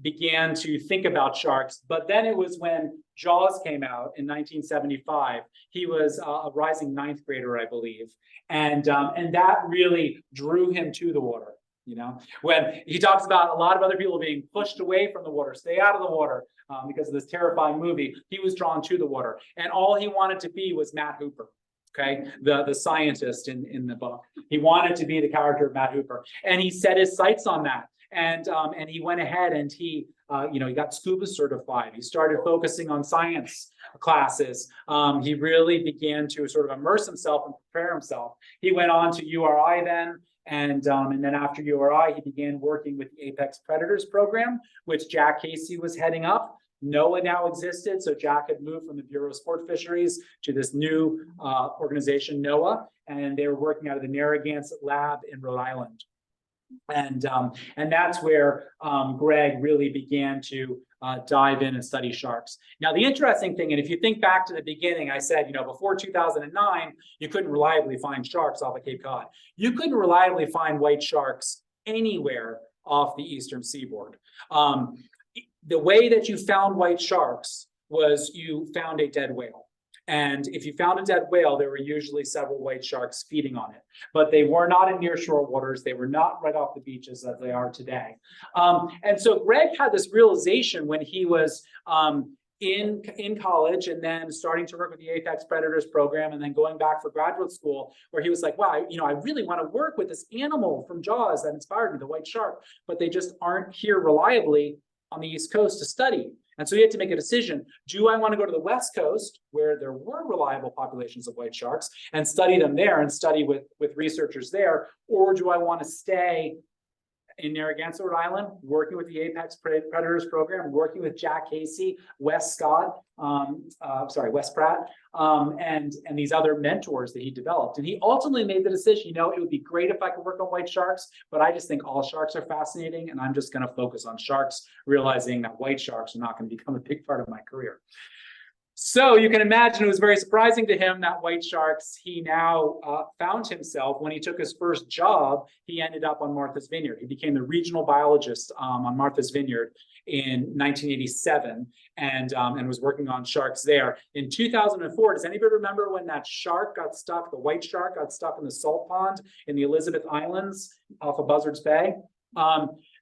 began to think about sharks. But then it was when Jaws came out in 1975. He was a rising ninth grader, I believe, and that really drew him to the water. You know, when he talks about a lot of other people being pushed away from the water, stay out of the water, because of this terrifying movie, he was drawn to the water, and all he wanted to be was Matt Hooper. Okay, the scientist in the book. He wanted to be the character of Matt Hooper, and he set his sights on that. And he went ahead and he got scuba certified. He started focusing on science classes. He really began to sort of immerse himself and prepare himself. He went on to URI then, and then after URI, he began working with the Apex Predators program, which Jack Casey was heading up. NOAA now existed, so Jack had moved from the Bureau of Sport Fisheries to this new organization, NOAA, and they were working out of the Narragansett lab in Rhode Island. And that's where Greg really began to dive in and study sharks. Now, the interesting thing, and if you think back to the beginning, I said, before 2009, you couldn't reliably find sharks off of Cape Cod. You couldn't reliably find white sharks anywhere off the eastern seaboard. The way that you found white sharks was you found a dead whale. And if you found a dead whale, there were usually several white sharks feeding on it. But they were not in nearshore waters. They were not right off the beaches as they are today. And so Greg had this realization when he was in college, and then starting to work with the Apex Predators program, and then going back for graduate school, where he was like, wow, I really want to work with this animal from Jaws that inspired me, the white shark, but they just aren't here reliably on the East Coast to study. And so he had to make a decision. Do I want to go to the West Coast, where there were reliable populations of white sharks, and study them there and study with researchers there? Or do I want to stay in Narragansett, Rhode Island, working with the Apex Predators program, working with Jack Casey, Wes Pratt, and these other mentors that he developed. And he ultimately made the decision, it would be great if I could work on white sharks, but I just think all sharks are fascinating, and I'm just going to focus on sharks, realizing that white sharks are not going to become a big part of my career. So you can imagine it was very surprising to him that white sharks, he now found himself, when he took his first job, he ended up on Martha's Vineyard. He became the regional biologist on Martha's Vineyard in 1987, and was working on sharks there. In 2004, does anybody remember when that shark got stuck, the white shark got stuck in the salt pond in the Elizabeth Islands off of Buzzards Bay?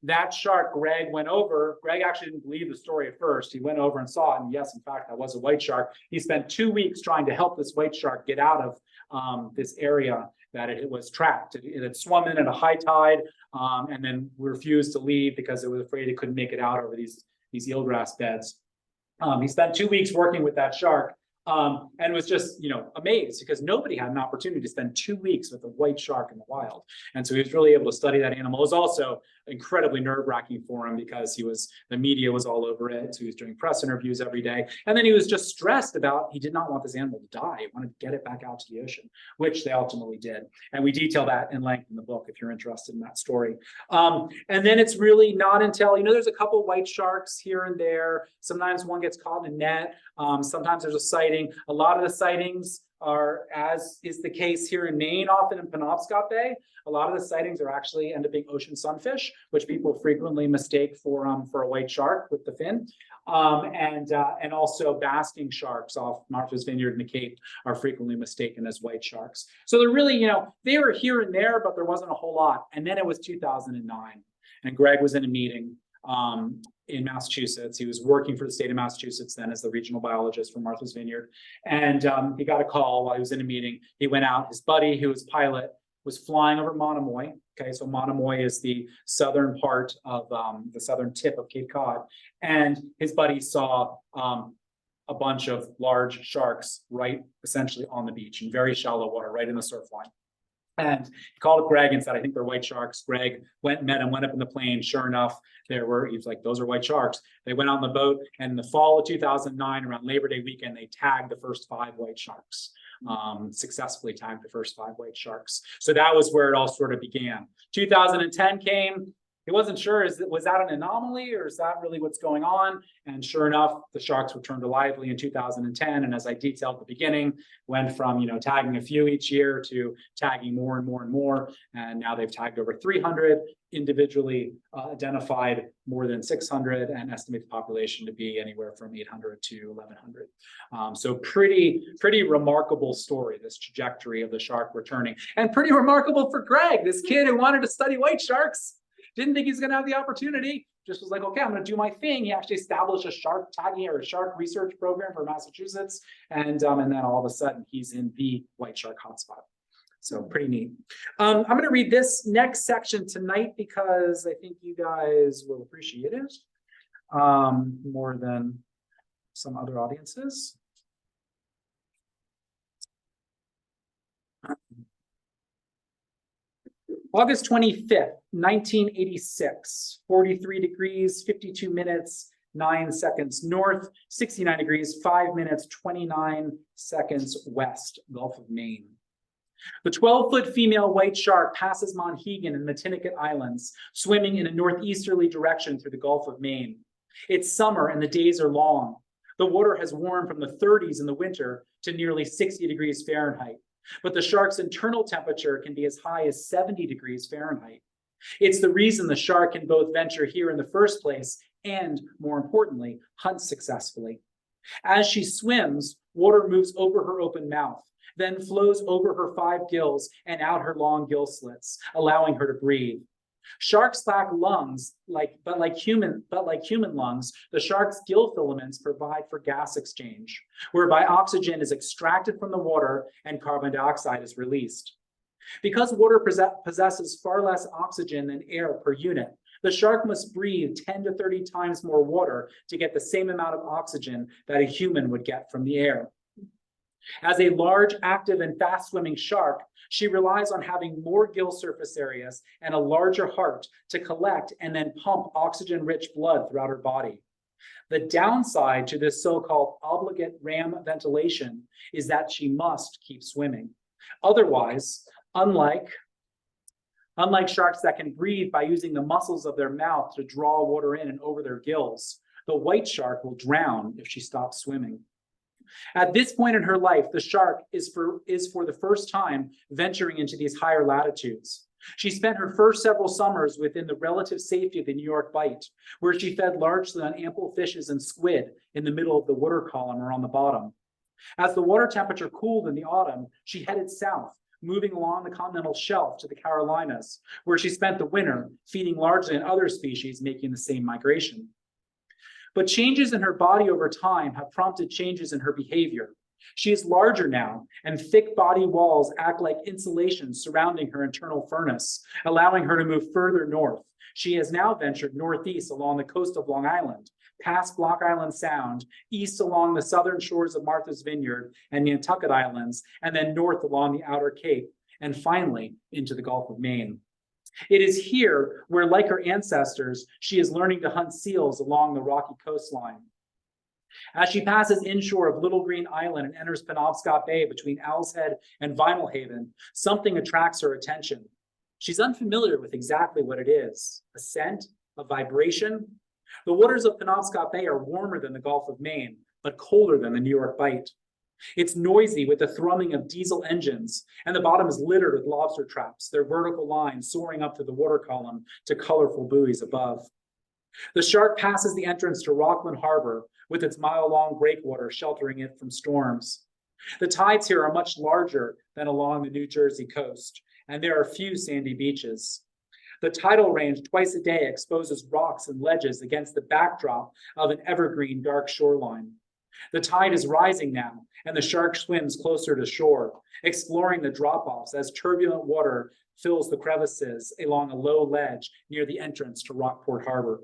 That shark, Greg went over. Greg actually didn't believe the story at first. He went over and saw it, and yes, in fact, that was a white shark. He spent 2 weeks trying to help this white shark get out of this area that it was trapped. It had swum in at a high tide, and then refused to leave because it was afraid it couldn't make it out over these eelgrass beds. He spent 2 weeks working with that shark, and was just, amazed, because nobody had an opportunity to spend 2 weeks with a white shark in the wild. And so he was really able to study that animal. It was also incredibly nerve-wracking for him, because the media was all over it. So he was doing press interviews every day. And then he was just stressed about, he did not want this animal to die. He wanted to get it back out to the ocean, which they ultimately did. And we detail that in length in the book, if you're interested in that story. And then it's really not until, there's a couple white sharks here and there. Sometimes one gets caught in a net. Sometimes there's a sighting. A lot of the sightings are, as is the case here in Maine, often in Penobscot Bay, a lot of the sightings are actually end up being ocean sunfish, which people frequently mistake for a white shark with the fin. And also basking sharks off Martha's Vineyard and the Cape are frequently mistaken as white sharks. So they're really, they were here and there, but there wasn't a whole lot. And then it was 2009, and Greg was in a meeting in Massachusetts. He was working for the state of Massachusetts then as the regional biologist for Martha's Vineyard. And he got a call while he was in a meeting. He went out, his buddy, who was pilot, was flying over Monomoy. Okay, so Monomoy is the southern part of the southern tip of Cape Cod. And his buddy saw a bunch of large sharks right essentially on the beach in very shallow water, right in the surf line. And he called up Greg and said, I think they're white sharks. Greg went and met him, went up in the plane. Sure enough, he was like, those are white sharks. They went on the boat, and in the fall of 2009, around Labor Day weekend, they tagged the first 5 white sharks, successfully tagged the first 5 white sharks. So that was where it all sort of began. 2010 came. He wasn't sure, was that an anomaly or is that really what's going on? And sure enough, the sharks returned to lively in 2010. And as I detailed at the beginning, went from tagging a few each year to tagging more and more and more. And now they've tagged over 300, individually identified more than 600, and estimate the population to be anywhere from 800 to 1,100. So pretty remarkable story, this trajectory of the shark returning. And pretty remarkable for Greg, this kid who wanted to study white sharks. Didn't think he's going to have the opportunity. Just was like, okay, I'm going to do my thing. He actually established a shark tagging or a shark research program for Massachusetts. And then all of a sudden he's in the white shark hotspot. So pretty neat. I'm going to read this next section tonight because I think you guys will appreciate it more than some other audiences. August 25th, 1986, 43 degrees, 52 minutes, 9 seconds north, 69 degrees, 5 minutes, 29 seconds west, Gulf of Maine. The 12-foot female white shark passes Monhegan and Matinicot Islands, swimming in a northeasterly direction through the Gulf of Maine. It's summer and the days are long. The water has warmed from the 30s in the winter to nearly 60 degrees Fahrenheit. But the shark's internal temperature can be as high as 70 degrees Fahrenheit. It's the reason the shark can both venture here in the first place and, more importantly, hunt successfully. As she swims, water moves over her open mouth, then flows over her 5 gills and out her long gill slits, allowing her to breathe. Sharks lack lungs, but like human lungs, the shark's gill filaments provide for gas exchange, whereby oxygen is extracted from the water and carbon dioxide is released. Because water possesses far less oxygen than air per unit, the shark must breathe 10 to 30 times more water to get the same amount of oxygen that a human would get from the air. As a large, active, and fast-swimming shark, she relies on having more gill surface areas and a larger heart to collect and then pump oxygen-rich blood throughout her body. The downside to this so-called obligate ram ventilation is that she must keep swimming. Otherwise, unlike sharks that can breathe by using the muscles of their mouth to draw water in and over their gills, the white shark will drown if she stops swimming. At this point in her life, the shark is for the first time venturing into these higher latitudes. She spent her first several summers within the relative safety of the New York Bight, where she fed largely on ample fishes and squid in the middle of the water column or on the bottom. As the water temperature cooled in the autumn, she headed south, moving along the continental shelf to the Carolinas, where she spent the winter, feeding largely on other species making the same migration. But changes in her body over time have prompted changes in her behavior. She is larger now, and thick body walls act like insulation surrounding her internal furnace, allowing her to move further north. She has now ventured northeast along the coast of Long Island, past Block Island Sound, east along the southern shores of Martha's Vineyard and Nantucket Islands, and then north along the Outer Cape, and finally into the Gulf of Maine. It is here where, like her ancestors, she is learning to hunt seals along the rocky coastline. As she passes inshore of Little Green Island and enters Penobscot Bay between Owl's Head and Vinyl Haven, something attracts her attention. She's unfamiliar with exactly what it is. A scent, a vibration. The waters of Penobscot Bay are warmer than the Gulf of Maine, but colder than the New York Bight. It's noisy with the thrumming of diesel engines, and the bottom is littered with lobster traps, their vertical lines soaring up to the water column to colorful buoys above. The shark passes the entrance to Rockland Harbor with its mile-long breakwater sheltering it from storms. The tides here are much larger than along the New Jersey coast, and there are few sandy beaches. The tidal range twice a day exposes rocks and ledges against the backdrop of an evergreen dark shoreline. The tide is rising now, and the shark swims closer to shore, exploring the drop-offs as turbulent water fills the crevices along a low ledge near the entrance to Rockport Harbor.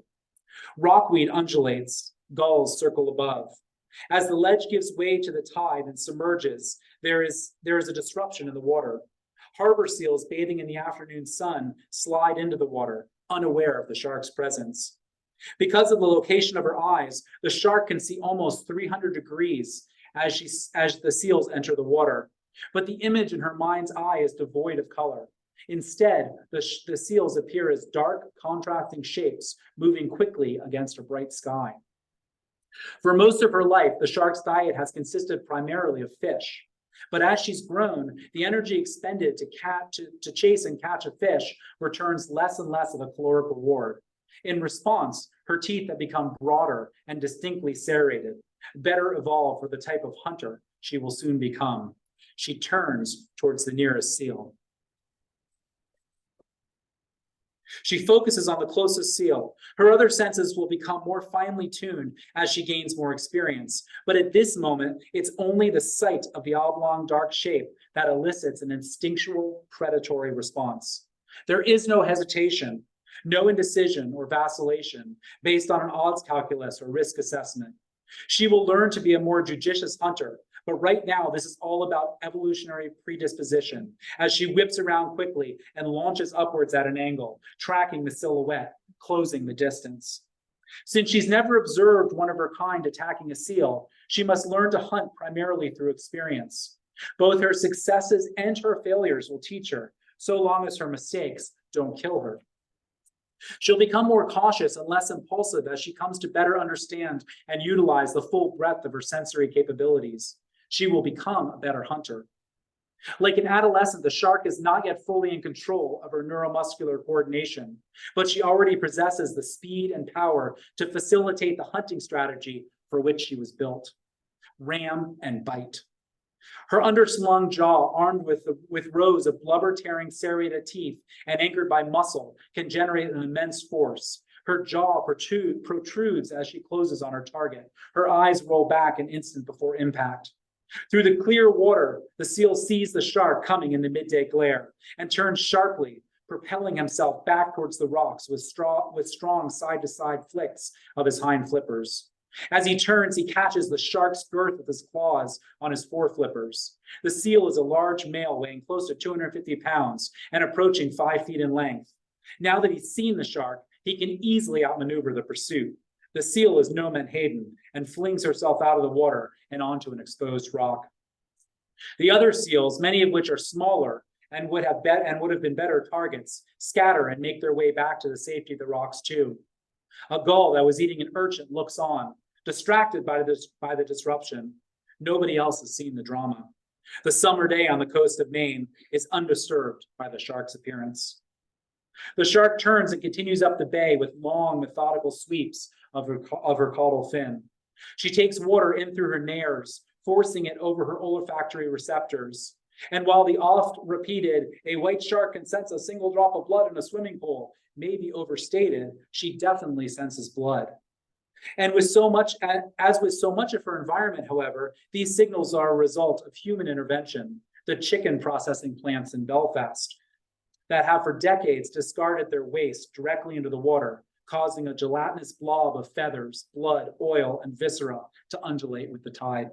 Rockweed undulates, gulls circle above. As the ledge gives way to the tide and submerges, there is a disruption in the water. Harbor seals bathing in the afternoon sun slide into the water, unaware of the shark's presence. Because of the location of her eyes, the shark can see almost 300 degrees as the seals enter the water. But the image in her mind's eye is devoid of color. Instead, the seals appear as dark, contrasting shapes moving quickly against a bright sky. For most of her life, the shark's diet has consisted primarily of fish. But as she's grown, the energy expended to chase and catch a fish returns less and less of a caloric reward. In response, her teeth have become broader and distinctly serrated, better evolved for the type of hunter she will soon become. She turns towards the nearest seal. She focuses on the closest seal. Her other senses will become more finely tuned as she gains more experience. But at this moment, it's only the sight of the oblong dark shape that elicits an instinctual predatory response. There is no hesitation, no indecision or vacillation based on an odds calculus or risk assessment. She will learn to be a more judicious hunter, but right now this is all about evolutionary predisposition as she whips around quickly and launches upwards at an angle, tracking the silhouette, closing the distance. Since she's never observed one of her kind attacking a seal, she must learn to hunt primarily through experience. Both her successes and her failures will teach her, so long as her mistakes don't kill her. She'll become more cautious and less impulsive as she comes to better understand and utilize the full breadth of her sensory capabilities. She will become a better hunter. Like an adolescent, the shark is not yet fully in control of her neuromuscular coordination, but she already possesses the speed and power to facilitate the hunting strategy for which she was built: ram and bite. Her underslung jaw, armed with rows of blubber-tearing serrated teeth and anchored by muscle, can generate an immense force. Her jaw protrudes as she closes on her target. Her eyes roll back an instant before impact. Through the clear water, the seal sees the shark coming in the midday glare and turns sharply, propelling himself back towards the rocks with strong side-to-side flicks of his hind flippers. As he turns, he catches the shark's girth with his claws on his foreflippers. The seal is a large male weighing close to 250 pounds and approaching 5 feet in length. Now that he's seen the shark, he can easily outmaneuver the pursuit. The seal is no menhaden and flings herself out of the water and onto an exposed rock. The other seals, many of which are smaller and would have been better targets, scatter and make their way back to the safety of the rocks too. A gull that was eating an urchin looks on, distracted by the disruption. Nobody else has seen the drama. The summer day on the coast of Maine is undisturbed by the shark's appearance. The shark turns and continues up the bay with long, methodical sweeps of her caudal fin. She takes water in through her nares, forcing it over her olfactory receptors. And while the oft-repeated, "a white shark can sense a single drop of blood in a swimming pool," may be overstated, she definitely senses blood. And with so much of her environment, however, these signals are a result of human intervention. The chicken processing plants in Belfast that have for decades discarded their waste directly into the water, causing a gelatinous blob of feathers, blood, oil, and viscera to undulate with the tide.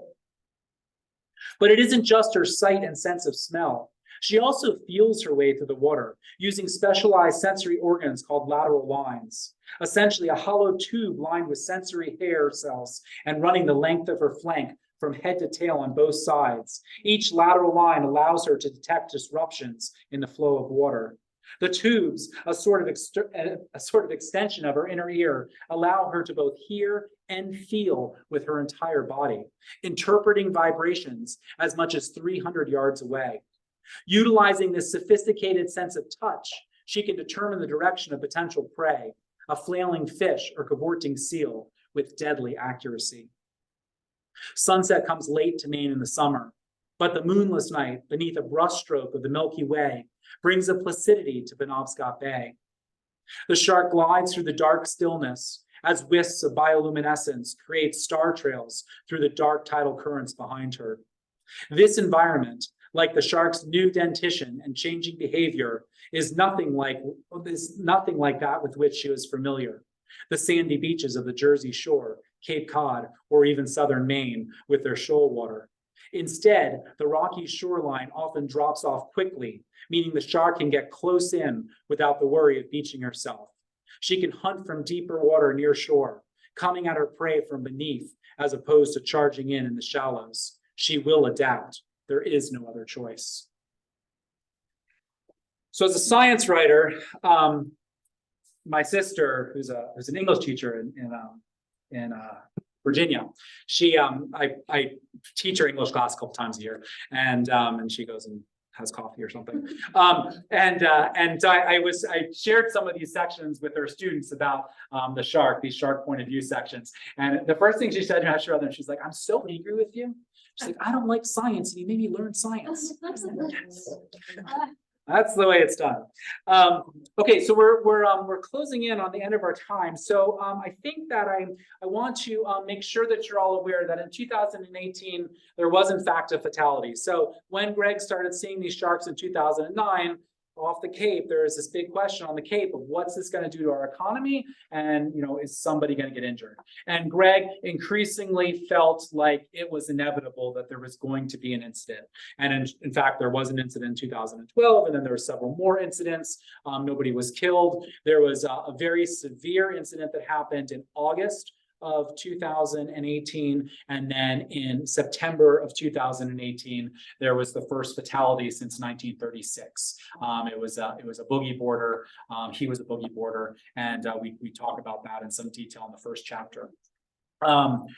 But it isn't just her sight and sense of smell. She also feels her way through the water using specialized sensory organs called lateral lines, essentially a hollow tube lined with sensory hair cells and running the length of her flank from head to tail on both sides. Each lateral line allows her to detect disruptions in the flow of water. The tubes, a sort of extension of her inner ear, allow her to both hear and feel with her entire body, interpreting vibrations as much as 300 yards away. Utilizing this sophisticated sense of touch, she can determine the direction of potential prey, a flailing fish or cavorting seal, with deadly accuracy. Sunset comes late to Maine in the summer, but the moonless night beneath a brushstroke of the Milky Way brings a placidity to Penobscot Bay. The shark glides through the dark stillness as wisps of bioluminescence create star trails through the dark tidal currents behind her. This environment, like the shark's new dentition and changing behavior, is nothing like that with which she was familiar. The sandy beaches of the Jersey Shore Cape Cod, or even southern Maine with their shoal water. Instead, the rocky shoreline often drops off quickly, meaning the shark can get close in without the worry of beaching herself. She can hunt from deeper water near shore, coming at her prey from beneath as opposed to charging in the shallows. She will adapt. There is no other choice. So as a science writer, my sister, who's an English teacher in Virginia, I teach her English class a couple times a year, and she goes and has coffee or something. I shared some of these sections with her students about the shark, these shark point of view sections. And the first thing she said to me, she's like, "I'm so angry with you." She's like, "I don't like science, and you made me learn science." That's the way it's done. Okay, so we're closing in on the end of our time. So I think that I want to make sure that you're all aware that in 2018 there was in fact a fatality. So when Greg started seeing these sharks in 2009 off the Cape, there is this big question on the Cape of what's this going to do to our economy, and is somebody going to get injured? And Greg increasingly felt like it was inevitable that there was going to be an incident. And in fact, there was an incident in 2012, and then there were several more incidents. Nobody was killed. There was a very severe incident that happened in August of 2018, and then in September of 2018 there was the first fatality since 1936. It was a boogie boarder. He was a boogie boarder, and we talk about that in some detail in the first chapter. And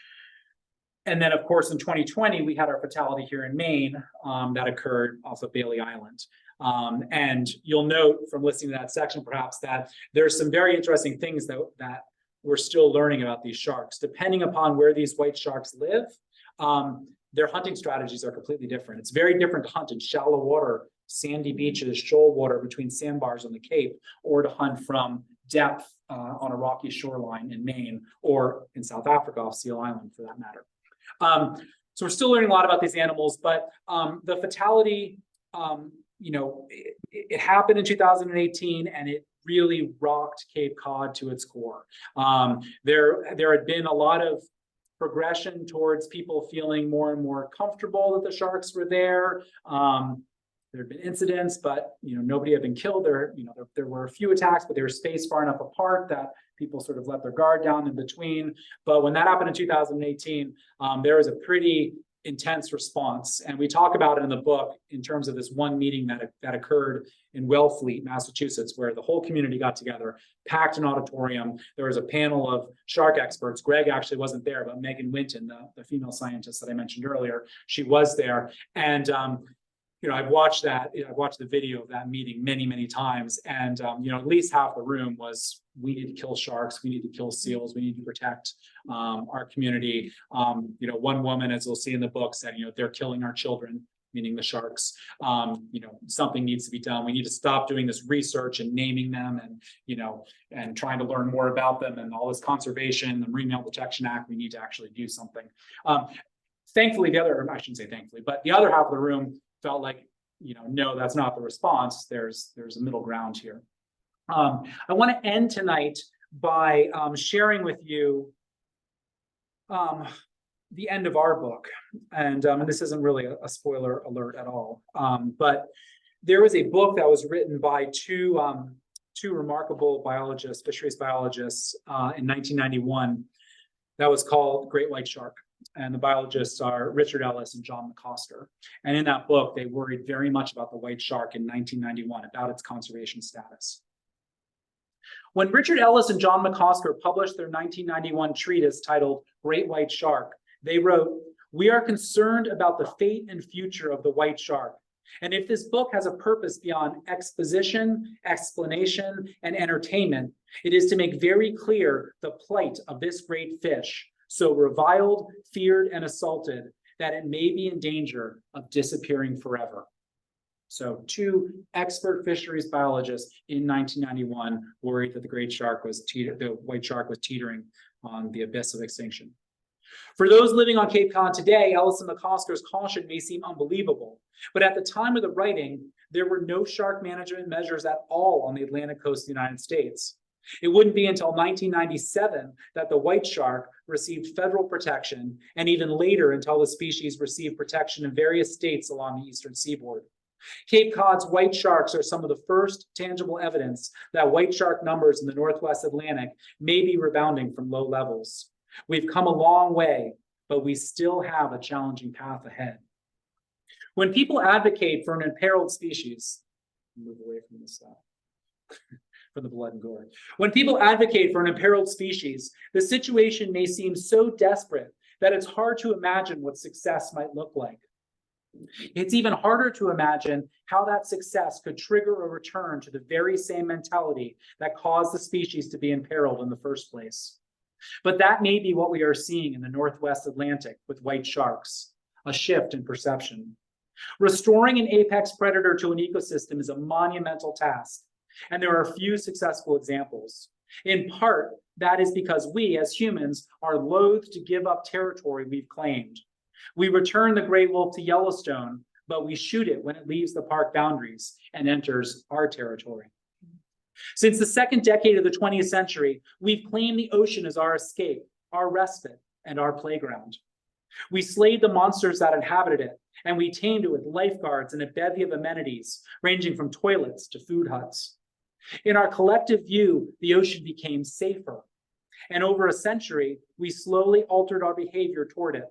then, of course, in 2020 we had our fatality here in Maine that occurred off of Bailey Island. And you'll note from listening to that section perhaps that there's some very interesting things that we're still learning about these sharks. Depending upon where these white sharks live, their hunting strategies are completely different. It's very different to hunt in shallow water, sandy beaches, shoal water between sandbars on the Cape, or to hunt from depth on a rocky shoreline in Maine or in South Africa off Seal Island for that matter. So we're still learning a lot about these animals, but the fatality, it happened in 2018, and it really rocked Cape Cod to its core. There had been a lot of progression towards people feeling more and more comfortable that the sharks were there. There had been incidents, but nobody had been killed. There were a few attacks, but they were spaced far enough apart that people sort of let their guard down in between. But when that happened in 2018, there was a pretty intense response. And we talk about it in the book in terms of this one meeting that occurred in Wellfleet, Massachusetts, where the whole community got together, packed an auditorium. There was a panel of shark experts. Greg actually wasn't there, but Megan Winton, the female scientist that I mentioned earlier, she was there. And I've watched the video of that meeting many, many times. And at least half the room was, we need to kill sharks, we need to kill seals, we need to protect our community. One woman, as we'll see in the book, said, they're killing our children, meaning the sharks. Something needs to be done. We need to stop doing this research and naming them and trying to learn more about them, and all this conservation, the Marine Mammal Protection Act, we need to actually do something. Thankfully, I shouldn't say thankfully, but the other half of the room felt like, no, that's not the response. There's a middle ground here. I want to end tonight by sharing with you the end of our book. And this isn't really a spoiler alert at all. But there was a book that was written by two remarkable biologists, fisheries biologists, in 1991 that was called Great White Shark. And the biologists are Richard Ellis and John McCosker. And in that book, they worried very much about the white shark in 1991, about its conservation status. When Richard Ellis and John McCosker published their 1991 treatise titled Great White Shark, they wrote, "We are concerned about the fate and future of the white shark. And if this book has a purpose beyond exposition, explanation, and entertainment, it is to make very clear the plight of this great fish, so reviled, feared, and assaulted, that it may be in danger of disappearing forever." So two expert fisheries biologists in 1991 worried that the white shark was teetering on the abyss of extinction. For those living on Cape Cod today, Ellis and McCosker's caution may seem unbelievable, but at the time of the writing, there were no shark management measures at all on the Atlantic coast of the United States. It wouldn't be until 1997 that the white shark received federal protection, and even later until the species received protection in various states along the eastern seaboard. Cape Cod's white sharks are some of the first tangible evidence that white shark numbers in the Northwest Atlantic may be rebounding from low levels. We've come a long way, but we still have a challenging path ahead. When people advocate for an imperiled species, move away from this stuff, from the blood and gore. When people advocate for an imperiled species, the situation may seem so desperate that it's hard to imagine what success might look like. It's even harder to imagine how that success could trigger a return to the very same mentality that caused the species to be imperiled in the first place. But that may be what we are seeing in the Northwest Atlantic with white sharks, a shift in perception. Restoring an apex predator to an ecosystem is a monumental task, and there are few successful examples. In part, that is because we, as humans, are loath to give up territory we've claimed. We return the gray wolf to Yellowstone, but we shoot it when it leaves the park boundaries and enters our territory. Since the second decade of the 20th century, we've claimed the ocean as our escape, our respite, and our playground. We slayed the monsters that inhabited it, and we tamed it with lifeguards and a bevy of amenities, ranging from toilets to food huts. In our collective view, the ocean became safer, and over a century, we slowly altered our behavior toward it.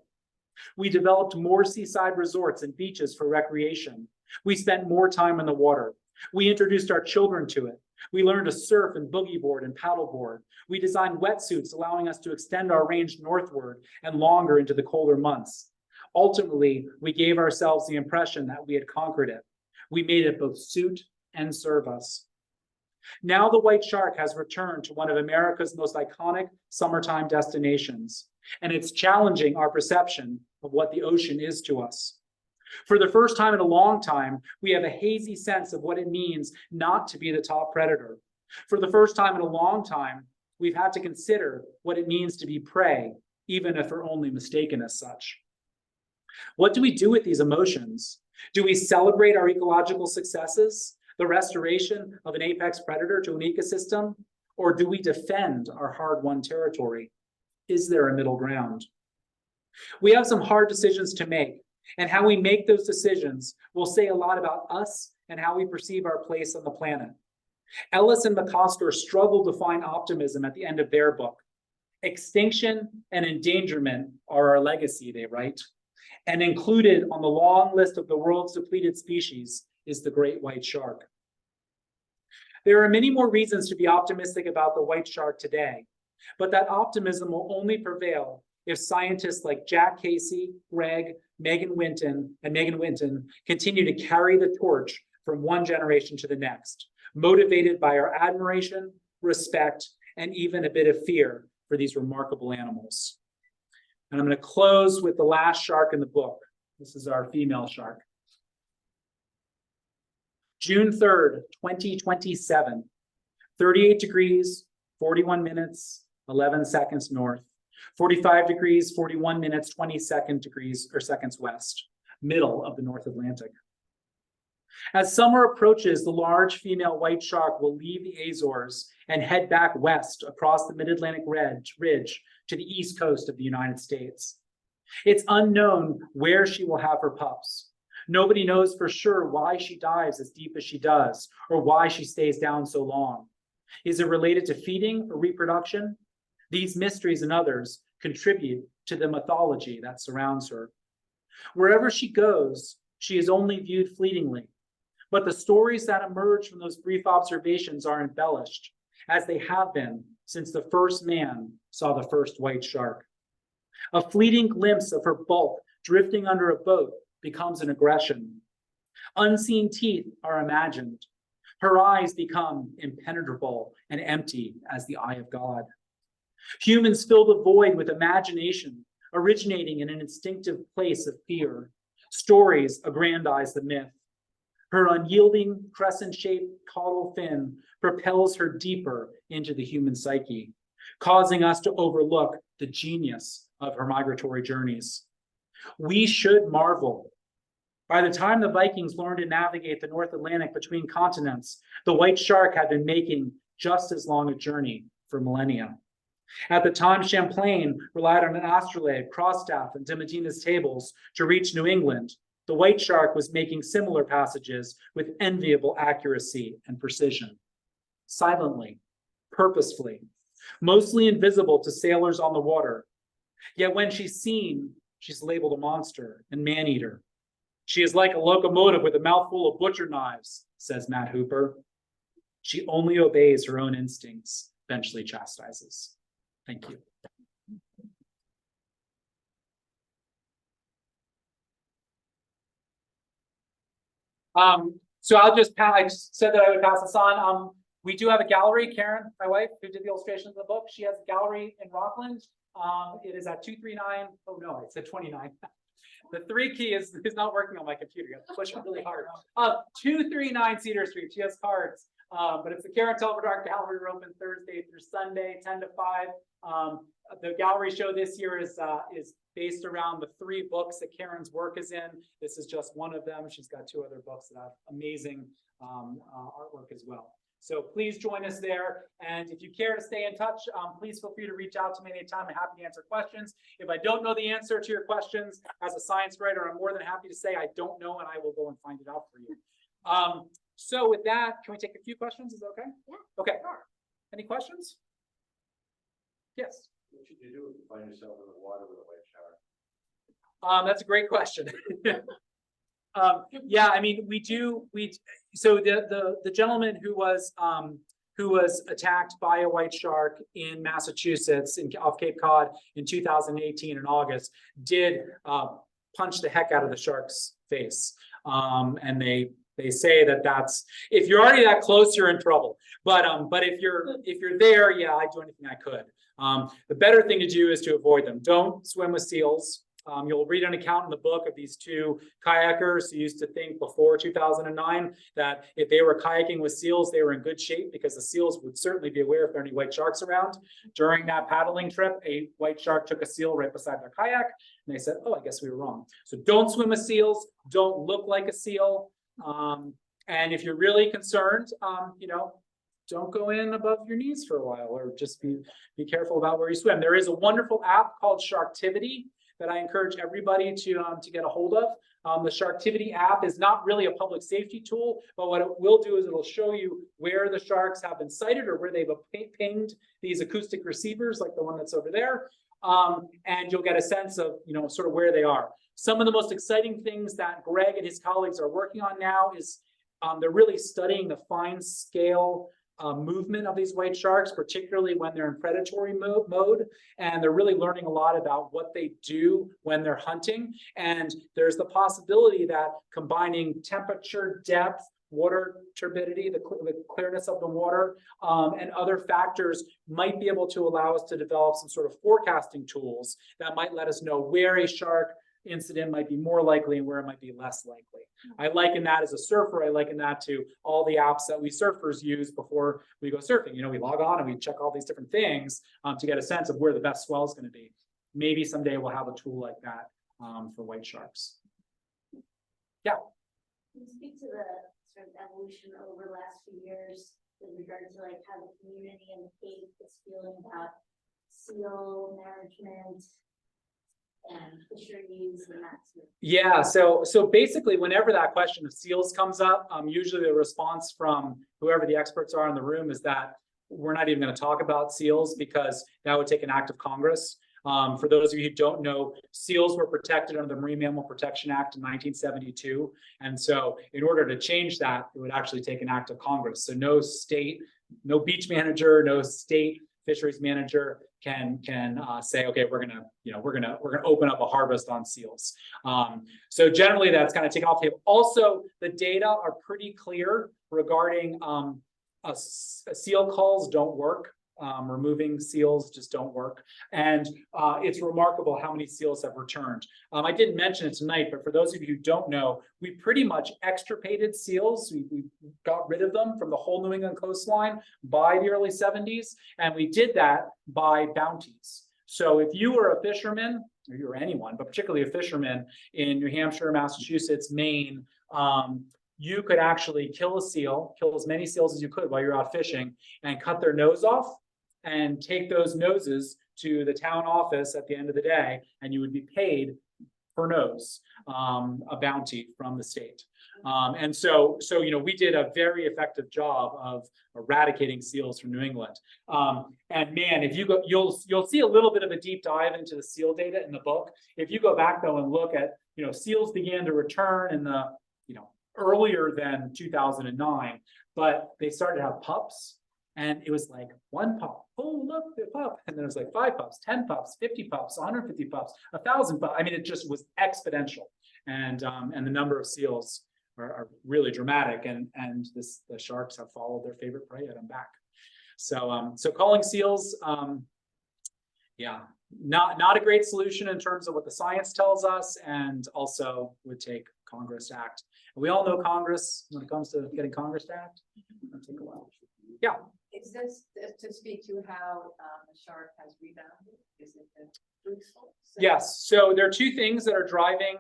We developed more seaside resorts and beaches for recreation. We spent more time in the water. We introduced our children to it. We learned to surf and boogie board and paddleboard. We designed wetsuits, allowing us to extend our range northward and longer into the colder months. Ultimately, we gave ourselves the impression that we had conquered it. We made it both suit and serve us. Now the white shark has returned to one of America's most iconic summertime destinations, and it's challenging our perception of what the ocean is to us. For the first time in a long time, we have a hazy sense of what it means not to be the top predator. For the first time in a long time, we've had to consider what it means to be prey, even if we're only mistaken as such. What do we do with these emotions? Do we celebrate our ecological successes, the restoration of an apex predator to an ecosystem, or do we defend our hard-won territory? Is there a middle ground? We have some hard decisions to make, and how we make those decisions will say a lot about us and how we perceive our place on the planet. Ellis and McCosker struggled to find optimism at the end of their book. Extinction and endangerment are our legacy, they write, and included on the long list of the world's depleted species is the great white shark. There are many more reasons to be optimistic about the white shark today, but that optimism will only prevail if scientists like Jack Casey, Greg, Megan Winton continue to carry the torch from one generation to the next, motivated by our admiration, respect, and even a bit of fear for these remarkable animals. And I'm going to close with the last shark in the book. This is our female shark. June 3rd, 2027, 38 degrees, 41 minutes, 11 seconds north, 45 degrees, 41 minutes, 22 degrees or seconds west, middle of the North Atlantic. As summer approaches, the large female white shark will leave the Azores and head back west across the Mid-Atlantic Ridge to the east coast of the United States. It's unknown where she will have her pups. Nobody knows for sure why she dives as deep as she does, or why she stays down so long. Is it related to feeding or reproduction? These mysteries and others contribute to the mythology that surrounds her. Wherever she goes, she is only viewed fleetingly, but the stories that emerge from those brief observations are embellished, as they have been since the first man saw the first white shark. A fleeting glimpse of her bulk drifting under a boat becomes an aggression. Unseen teeth are imagined. Her eyes become impenetrable and empty as the eye of God. Humans fill the void with imagination, originating in an instinctive place of fear. Stories aggrandize the myth. Her unyielding crescent-shaped caudal fin propels her deeper into the human psyche, causing us to overlook the genius of her migratory journeys. We should marvel. By the time the Vikings learned to navigate the North Atlantic between continents, the white shark had been making just as long a journey for millennia. At the time, Champlain relied on an astrolabe, crossstaff, and Diamantinus tables to reach New England. The white shark was making similar passages with enviable accuracy and precision. Silently, purposefully, mostly invisible to sailors on the water. Yet when she's seen, she's labeled a monster and man-eater. She is like a locomotive with a mouthful of butcher knives, says Matt Hooper. She only obeys her own instincts, Benchley chastises. Thank you. So I just said that I would pass this on. We do have a gallery. Karen, my wife, who did the illustrations of the book, she has a gallery in Rockland. It is at 239. Oh no, it said 29. The 3 key is not working on my computer. You have to push it really hard. 239 Cedar Street. She has cards. But it's the Karen Talbot Art Gallery. We're open Thursday through Sunday, 10 to 5. The gallery show this year is based around the 3 books that Karen's work is in. This is just one of them. She's got 2 other books that have amazing artwork as well. So please join us there. And if you care to stay in touch, please feel free to reach out to me anytime. I'm happy to answer questions. If I don't know the answer to your questions as a science writer, I'm more than happy to say I don't know, and I will go and find it out for you. So with that, can we take a few questions? Is that okay? Yeah. Okay. Sure. Any questions? Yes. What should you do if you find yourself in the water with a white shark? That's a great question. Yeah, I mean, so the gentleman who was attacked by a white shark in Massachusetts off Cape Cod in 2018 in August did punch the heck out of the shark's face. And they say that's, if you're already that close, you're in trouble. But if you're there, yeah, I'd do anything I could. The better thing to do is to avoid them. Don't swim with seals. You'll read an account in the book of these 2 kayakers who used to think before 2009 that if they were kayaking with seals, they were in good shape because the seals would certainly be aware if there are any white sharks around. During that paddling trip, a white shark took a seal right beside their kayak, and they said, oh, I guess we were wrong. So don't swim with seals. Don't look like a seal. And if you're really concerned, don't go in above your knees for a while, or just be careful about where you swim. There is a wonderful app called Sharktivity that I encourage everybody to get a hold of. The Sharktivity app is not really a public safety tool, but what it will do is it'll show you where the sharks have been sighted or where they've pinged these acoustic receivers, like the one that's over there. And you'll get a sense of, sort of where they are. Some of the most exciting things that Greg and his colleagues are working on now is they're really studying the fine scale movement of these white sharks, particularly when they're in predatory mode. And they're really learning a lot about what they do when they're hunting. And there's the possibility that combining temperature, depth, water turbidity, the clearness of the water, and other factors might be able to allow us to develop some sort of forecasting tools that might let us know where a shark incident might be more likely and where it might be less likely. I liken that as a surfer. I liken that to all the apps that we surfers use before we go surfing. We log on and we check all these different things to get a sense of where the best swell is going to be. Maybe someday we'll have a tool like that for white sharks. Yeah. Can you speak to the sort of evolution over the last few years with regard to how the community and the Cape is feeling about seal management and fisheries and that sort of thing? Yeah, so basically, whenever that question of seals comes up, usually the response from whoever the experts are in the room is that we're not even going to talk about seals because that would take an act of Congress. For those of you who don't know, seals were protected under the Marine Mammal Protection Act in 1972. And so in order to change that, it would actually take an act of Congress. So no state, no beach manager, no state fisheries manager can say, okay, we're gonna open up a harvest on seals. So generally that's kind of taken off the table. Also, the data are pretty clear regarding seal calls don't work. Removing seals just don't work. And it's remarkable how many seals have returned. I didn't mention it tonight, but for those of you who don't know, we pretty much extirpated seals. We got rid of them from the whole New England coastline by the early 70s. And we did that by bounties. So if you were a fisherman, or you were anyone, but particularly a fisherman in New Hampshire, Massachusetts, Maine, you could actually kill a seal, kill as many seals as you could while you're out fishing, and cut their nose off and take those noses to the town office at the end of the day, and you would be paid per nose, a bounty from the state. And so, we did a very effective job of eradicating seals from New England. And man, if you go, you'll see a little bit of a deep dive into the seal data in the book. If you go back though and look at, seals began to return in the, earlier than 2009, but they started to have pups. And it was like 1 pup. Oh, look, the pup. And then it was like 5 pups, 10 pups, 50 pups, 150 pups, 1,000 pups. I mean, it just was exponential. And the number of seals are really dramatic. And the sharks have followed their favorite prey at them back. So culling seals, yeah, not a great solution in terms of what the science tells us, and also would take Congress to act. And we all know Congress, when it comes to getting Congress to act, it'll take a while. Yeah. Is this to speak to how the shark has rebounded? Is it fruitful? Yes. So there are 2 things that are driving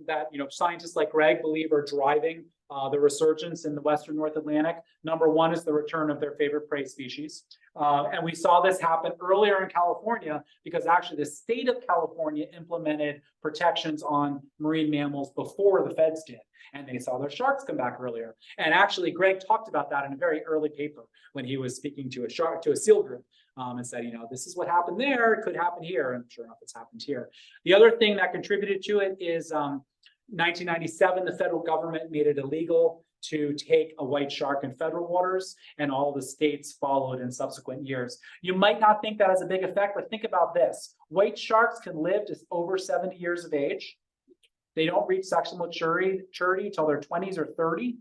that scientists like Greg believe are driving the resurgence in the Western North Atlantic. Number 1 is the return of their favorite prey species. And we saw this happen earlier in California because actually the state of California implemented protections on marine mammals before the feds did. And they saw their sharks come back earlier. And actually, Greg talked about that in a very early paper when he was speaking to a seal group, and said, this is what happened there. It could happen here. And sure enough, it's happened here. The other thing that contributed to it is 1997, the federal government made it illegal to take a white shark in federal waters, and all the states followed in subsequent years. You might not think that has a big effect, but think about this. White sharks can live to over 70 years of age. They don't reach sexual maturity until their 20s or 30.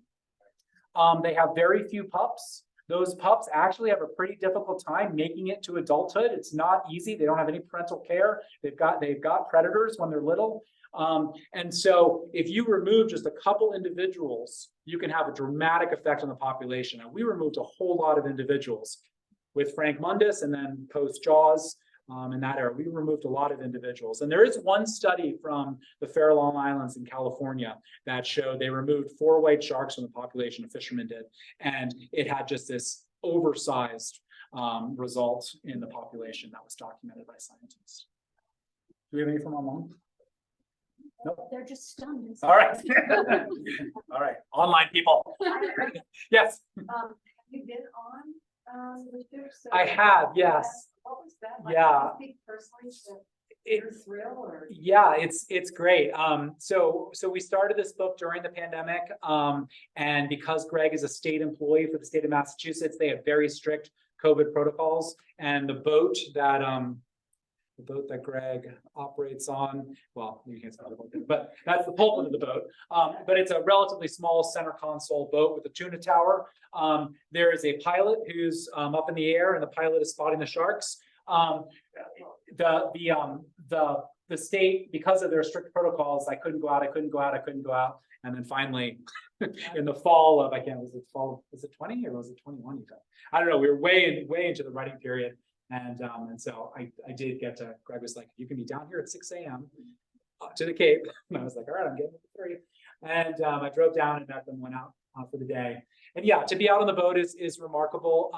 They have very few pups. Those pups actually have a pretty difficult time making it to adulthood. It's not easy. They don't have any parental care. They've got predators when they're little. And so if you remove just a couple individuals, you can have a dramatic effect on the population. And we removed a whole lot of individuals with Frank Mundus, and then post Jaws. In that era, we removed a lot of individuals. And there is one study from the Farallon Islands in California that showed they removed 4 white sharks from the population, a fisherman did, and it had just this oversized result in the population that was documented by scientists. Do we have any from online? Nope. They're just stunned. All right. All right, online people. Yes. Have you been on the ship? I have, yes. What was that? Yeah. Speak personally to your thrill, or? Yeah, it's great. So we started this book during the pandemic, and because Greg is a state employee for the state of Massachusetts, they have very strict COVID protocols. And the boat that Greg operates on, well, you can't talk about it, but that's the pulpit of the boat. But it's a relatively small center console boat with a tuna tower. There is a pilot who's up in the air, and the pilot is spotting the sharks. The state, because of their strict protocols, I couldn't go out. And then finally, in the fall of, was it 20 or was it 21? I don't know. We were way into the writing period. And so I did get to, Greg was like, you can be down here at 6 a.m. To the Cape. And I was like, all right, I'm getting up at 3. And I drove down and met them, went out for the day. And yeah, to be out on the boat is remarkable.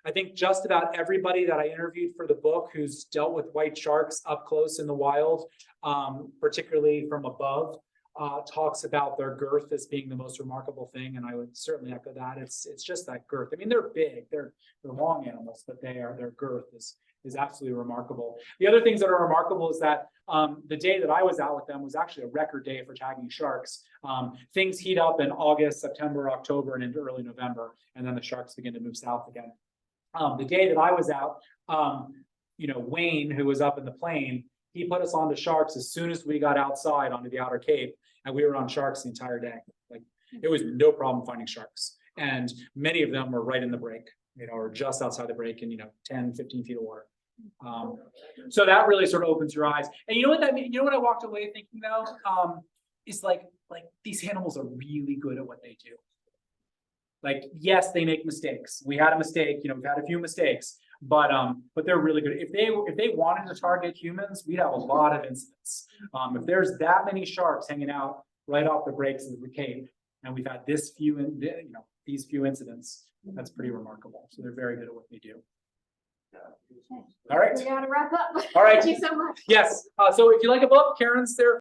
I think just about everybody that I interviewed for the book who's dealt with white sharks up close in the wild, particularly from above, talks about their girth as being the most remarkable thing, and I would certainly echo that. It's just that girth. I mean, they're big, they're long animals, but their girth is absolutely remarkable. The other things that are remarkable is that the day that I was out with them was actually a record day for tagging sharks. Things heat up in August, September, October, and into early November, and then the sharks begin to move south again. The day that I was out, Wayne, who was up in the plane, he put us onto sharks as soon as we got outside onto the outer Cape, and we were on sharks the entire day. Like, it was no problem finding sharks. And many of them were right in the break, or just outside the break in, 10, 15 feet of water. So that really sort of opens your eyes. And you know what that means? You know what I walked away thinking though? Is like these animals are really good at what they do. Like, yes, they make mistakes. We had a mistake, we've had a few mistakes, but they're really good. If they wanted to target humans, we'd have a lot of incidents. If there's that many sharks hanging out right off the breaks of the Cape, And we've had these few incidents. That's pretty remarkable. So they're very good at what they do. All right. We gotta wrap up. All right. Thank you so much. Yes. So if you like a book, Karen's there.